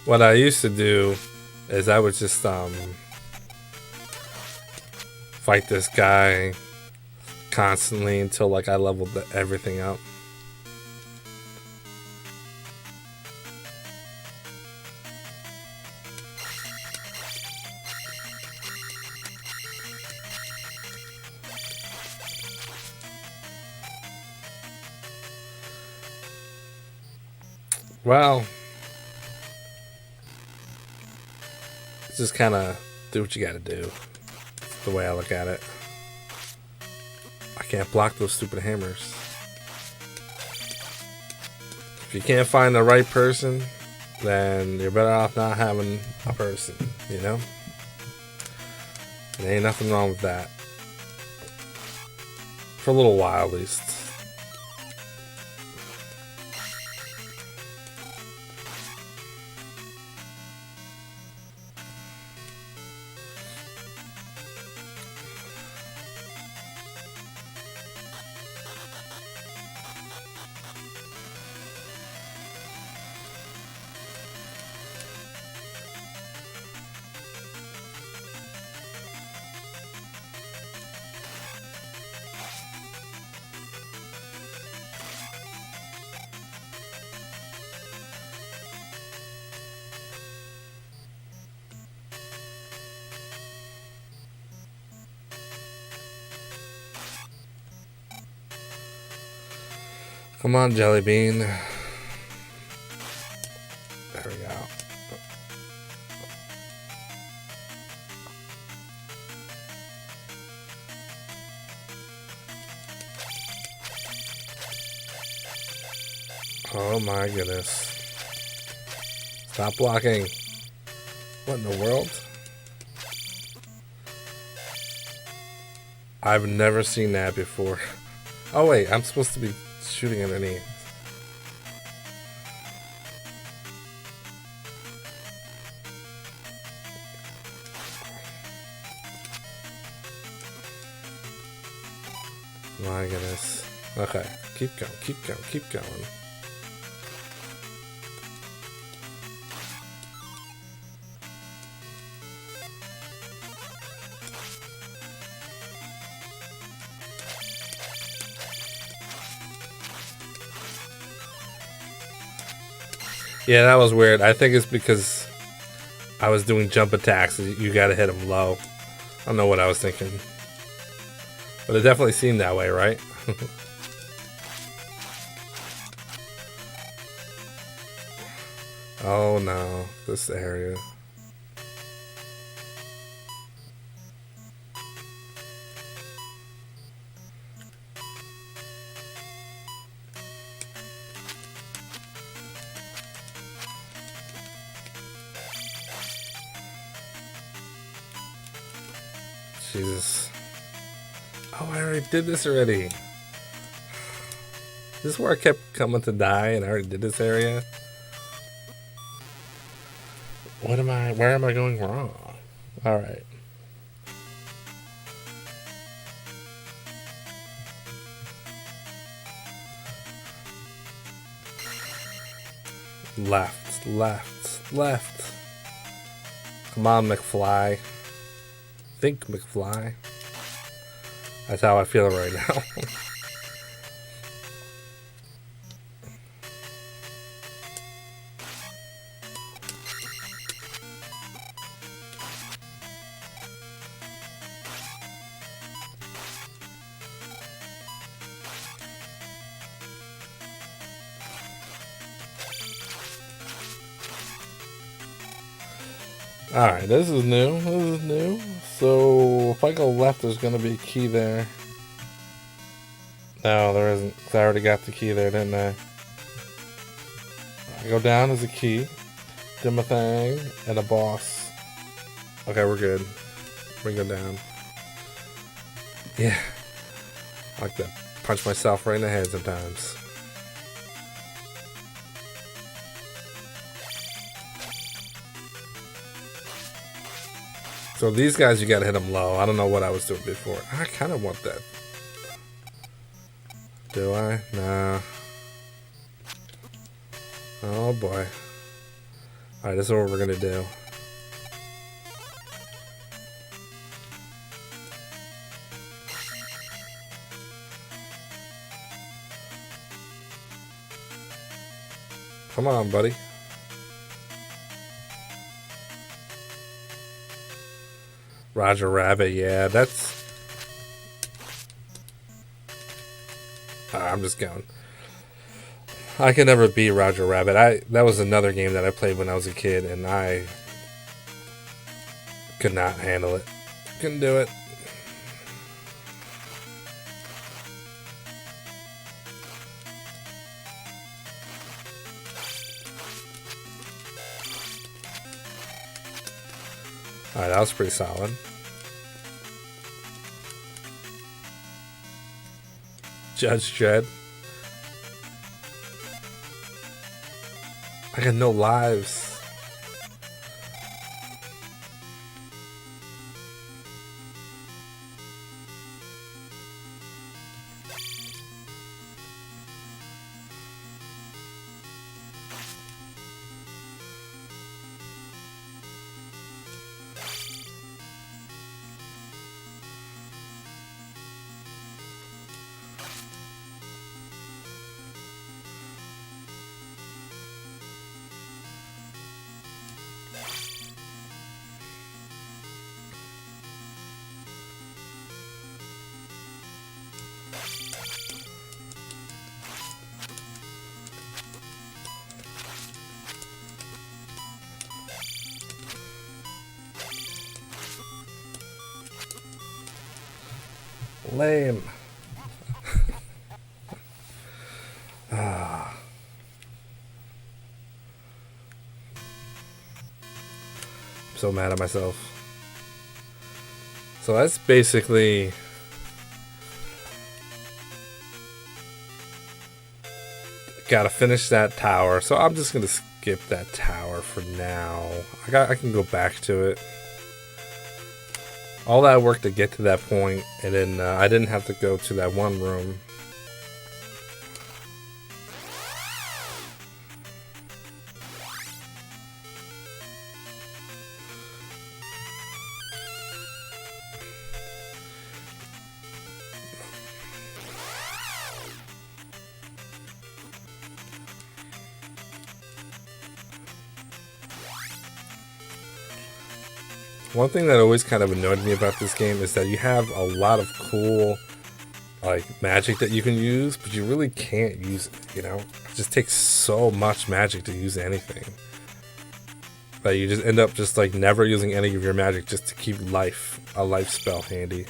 What I used to do is I would just fight this guy constantly until like I leveled everything up. Well, just kind of do what you gotta do. That's the way I look at it. I can't block those stupid hammers. If you can't find the right person, then you're better off not having a person, you know? There ain't nothing wrong with that. For a little while, at least. Come on, Jelly Bean. There we go. Oh my goodness. Stop blocking. What in the world? I've never seen that before. Oh wait, I'm supposed to be shooting underneath. My goodness. Okay, keep going, keep going, keep going. Yeah, that was weird. I think it's because I was doing jump attacks. You gotta hit them low. I don't know what I was thinking. But it definitely seemed that way, right? Oh no, this area. Jesus. Oh, I already did this already. This is where I kept coming to die and I already did this area. Where am I going wrong? Alright. Left, left, left. Come on, McFly. Think, McFly. That's how I feel right now. Alright, this is new. This is new. So, if I go left, there's going to be a key there. No, there isn't. 'Cause I already got the key there, didn't I? I go down as a key. Do my thing. And a boss. Okay, we're good. We go down. Yeah. I like to punch myself right in the head sometimes. So these guys, you gotta hit them low. I don't know what I was doing before. I kind of want that. Do I? Nah. Oh boy. Alright, this is what we're gonna do. Come on, buddy. Roger Rabbit, yeah, that's... I'm just going. I could never beat Roger Rabbit. That was another game that I played when I was a kid, and I could not handle it. Couldn't do it. Alright, that was pretty solid. Judge Dredd. I got no lives. Lame. I'm so mad at myself. So that's basically gotta finish that tower. So I'm just gonna skip that tower for now. I can go back to it. All that work to get to that point, and then I didn't have to go to that one room. One thing that always kind of annoyed me about this game is that you have a lot of cool like magic that you can use, but you really can't use it, you know? It just takes so much magic to use anything. That you just end up just like never using any of your magic just to keep a life spell handy.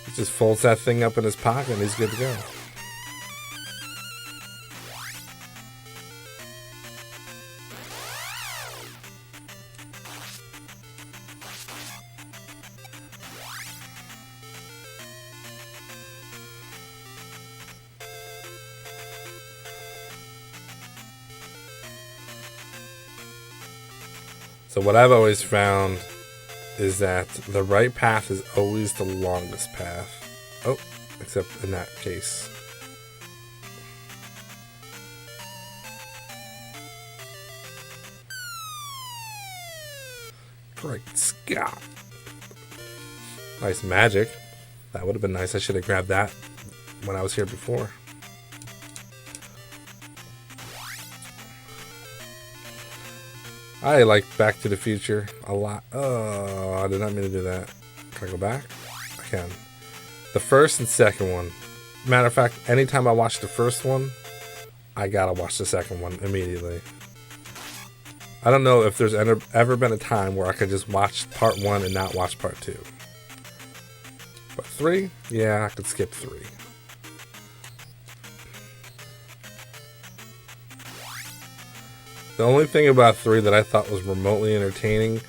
He just folds that thing up in his pocket and he's good to go. So what I've always found is that the right path is always the longest path. Oh, except in that case. Great Scott. Nice magic. That would have been nice. I should have grabbed that when I was here before. I like Back to the Future a lot. Oh, I did not mean to do that. Can I go back? I can. The first and second one. Matter of fact, anytime I watch the first one, I gotta watch the second one immediately. I don't know if there's ever been a time where I could just watch part 1 and not watch part 2. But 3? Yeah, I could skip 3. The only thing about 3 that I thought was remotely entertaining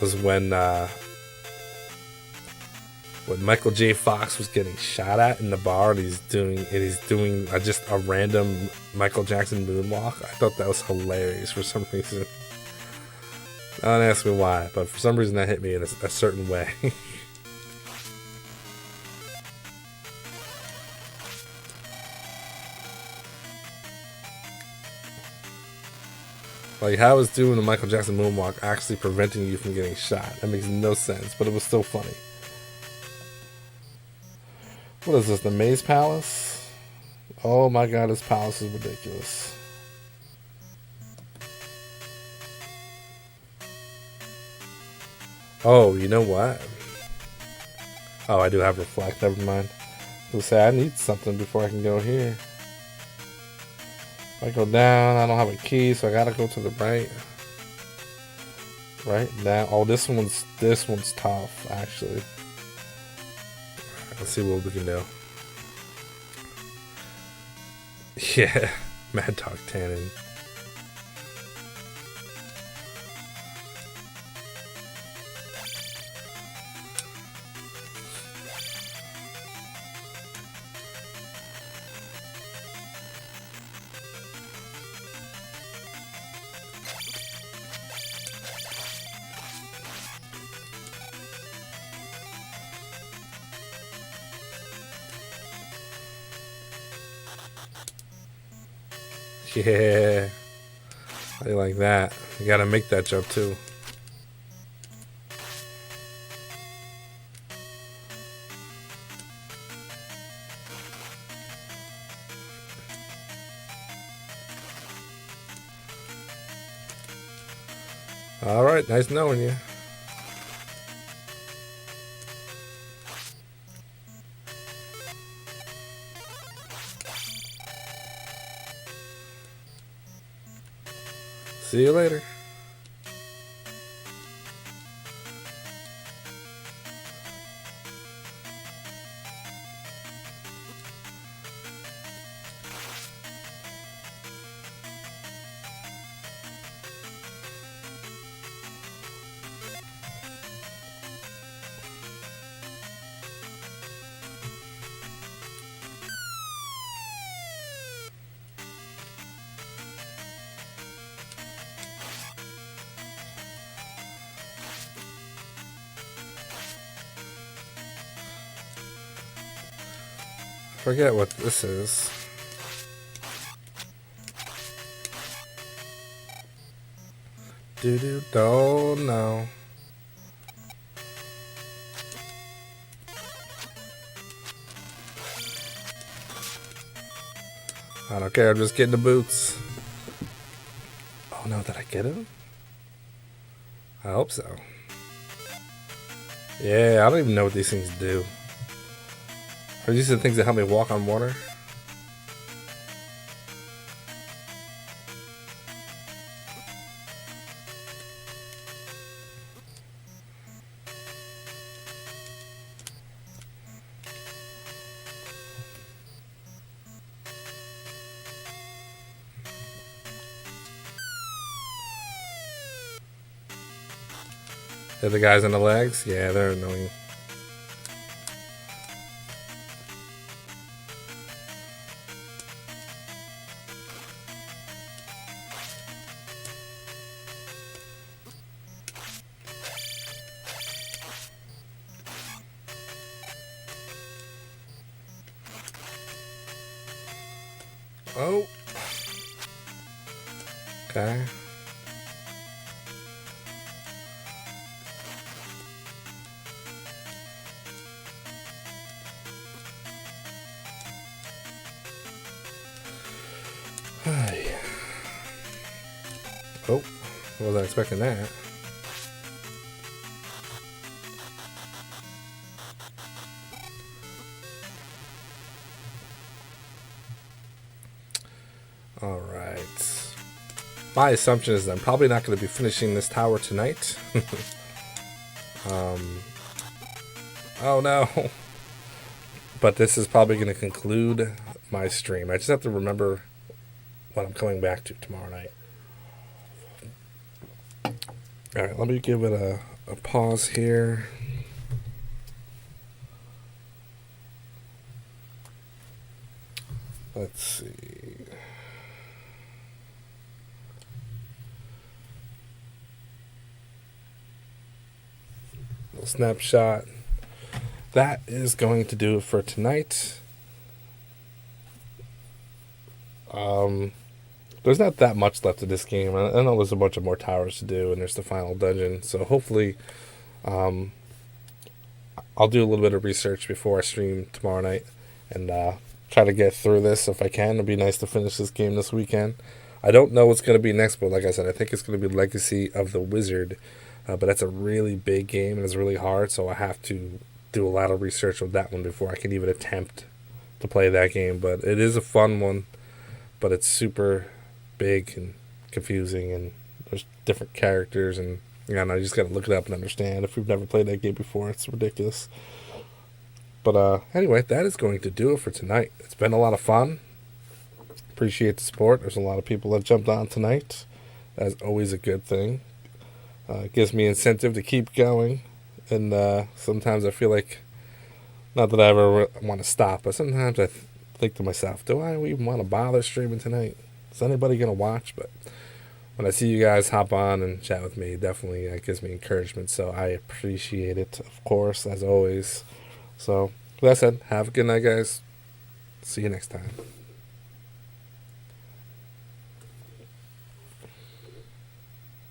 was when Michael J. Fox was getting shot at in the bar and he's doing just a random Michael Jackson moonwalk. I thought that was hilarious for some reason. Don't ask me why, but for some reason that hit me in a certain way. Like, how is doing the Michael Jackson moonwalk actually preventing you from getting shot? That makes no sense, but it was still funny. What is this, the Maze Palace? Oh my god, this palace is ridiculous. Oh, you know what? Oh, I do have Reflect, never mind. I was say, I need something before I can go here. If I go down, I don't have a key, so I gotta go to the right. Right down. Oh, this one's tough, actually. Let's see what we can do. Yeah, Mad Dog Tannin. Yeah, I like that. You gotta make that jump too. Alright, nice knowing you. See you later. Forget what this is. Don't know. I don't care, I'm just getting the boots. Oh no, did I get him? I hope so. Yeah, I don't even know what these things do. Are these the things that help me walk on water? They're the guys on the legs? Yeah, they're annoying. Oh. Okay. Oh, wasn't expecting that. All right. My assumption is that I'm probably not going to be finishing this tower tonight. Oh no. But this is probably going to conclude my stream. I just have to remember what I'm coming back to tomorrow night. All right, let me give it a pause here. Let's see. Little snapshot. That is going to do it for tonight. There's not that much left of this game. I know there's a bunch of more towers to do, and there's the final dungeon. So hopefully, I'll do a little bit of research before I stream tomorrow night, and try to get through this if I can. It'd be nice to finish this game this weekend. I don't know what's going to be next, but like I said, I think it's going to be Legacy of the Wizard. But that's a really big game, and it's really hard, so I have to do a lot of research with that one before I can even attempt to play that game. But it is a fun one, but it's super big and confusing, and there's different characters, and you know, you just gotta look it up and understand. If you've never played that game before, it's ridiculous. But anyway, that is going to do it for tonight. It's been a lot of fun. Appreciate the support. There's a lot of people that jumped on tonight. That's always a good thing. It gives me incentive to keep going, and sometimes I feel like, not that I ever want to stop, but sometimes I think to myself, do I even want to bother streaming tonight? Is anybody going to watch? But when I see you guys hop on and chat with me, definitely gives me encouragement. So I appreciate it, of course, as always. So with that said, have a good night, guys. See you next time.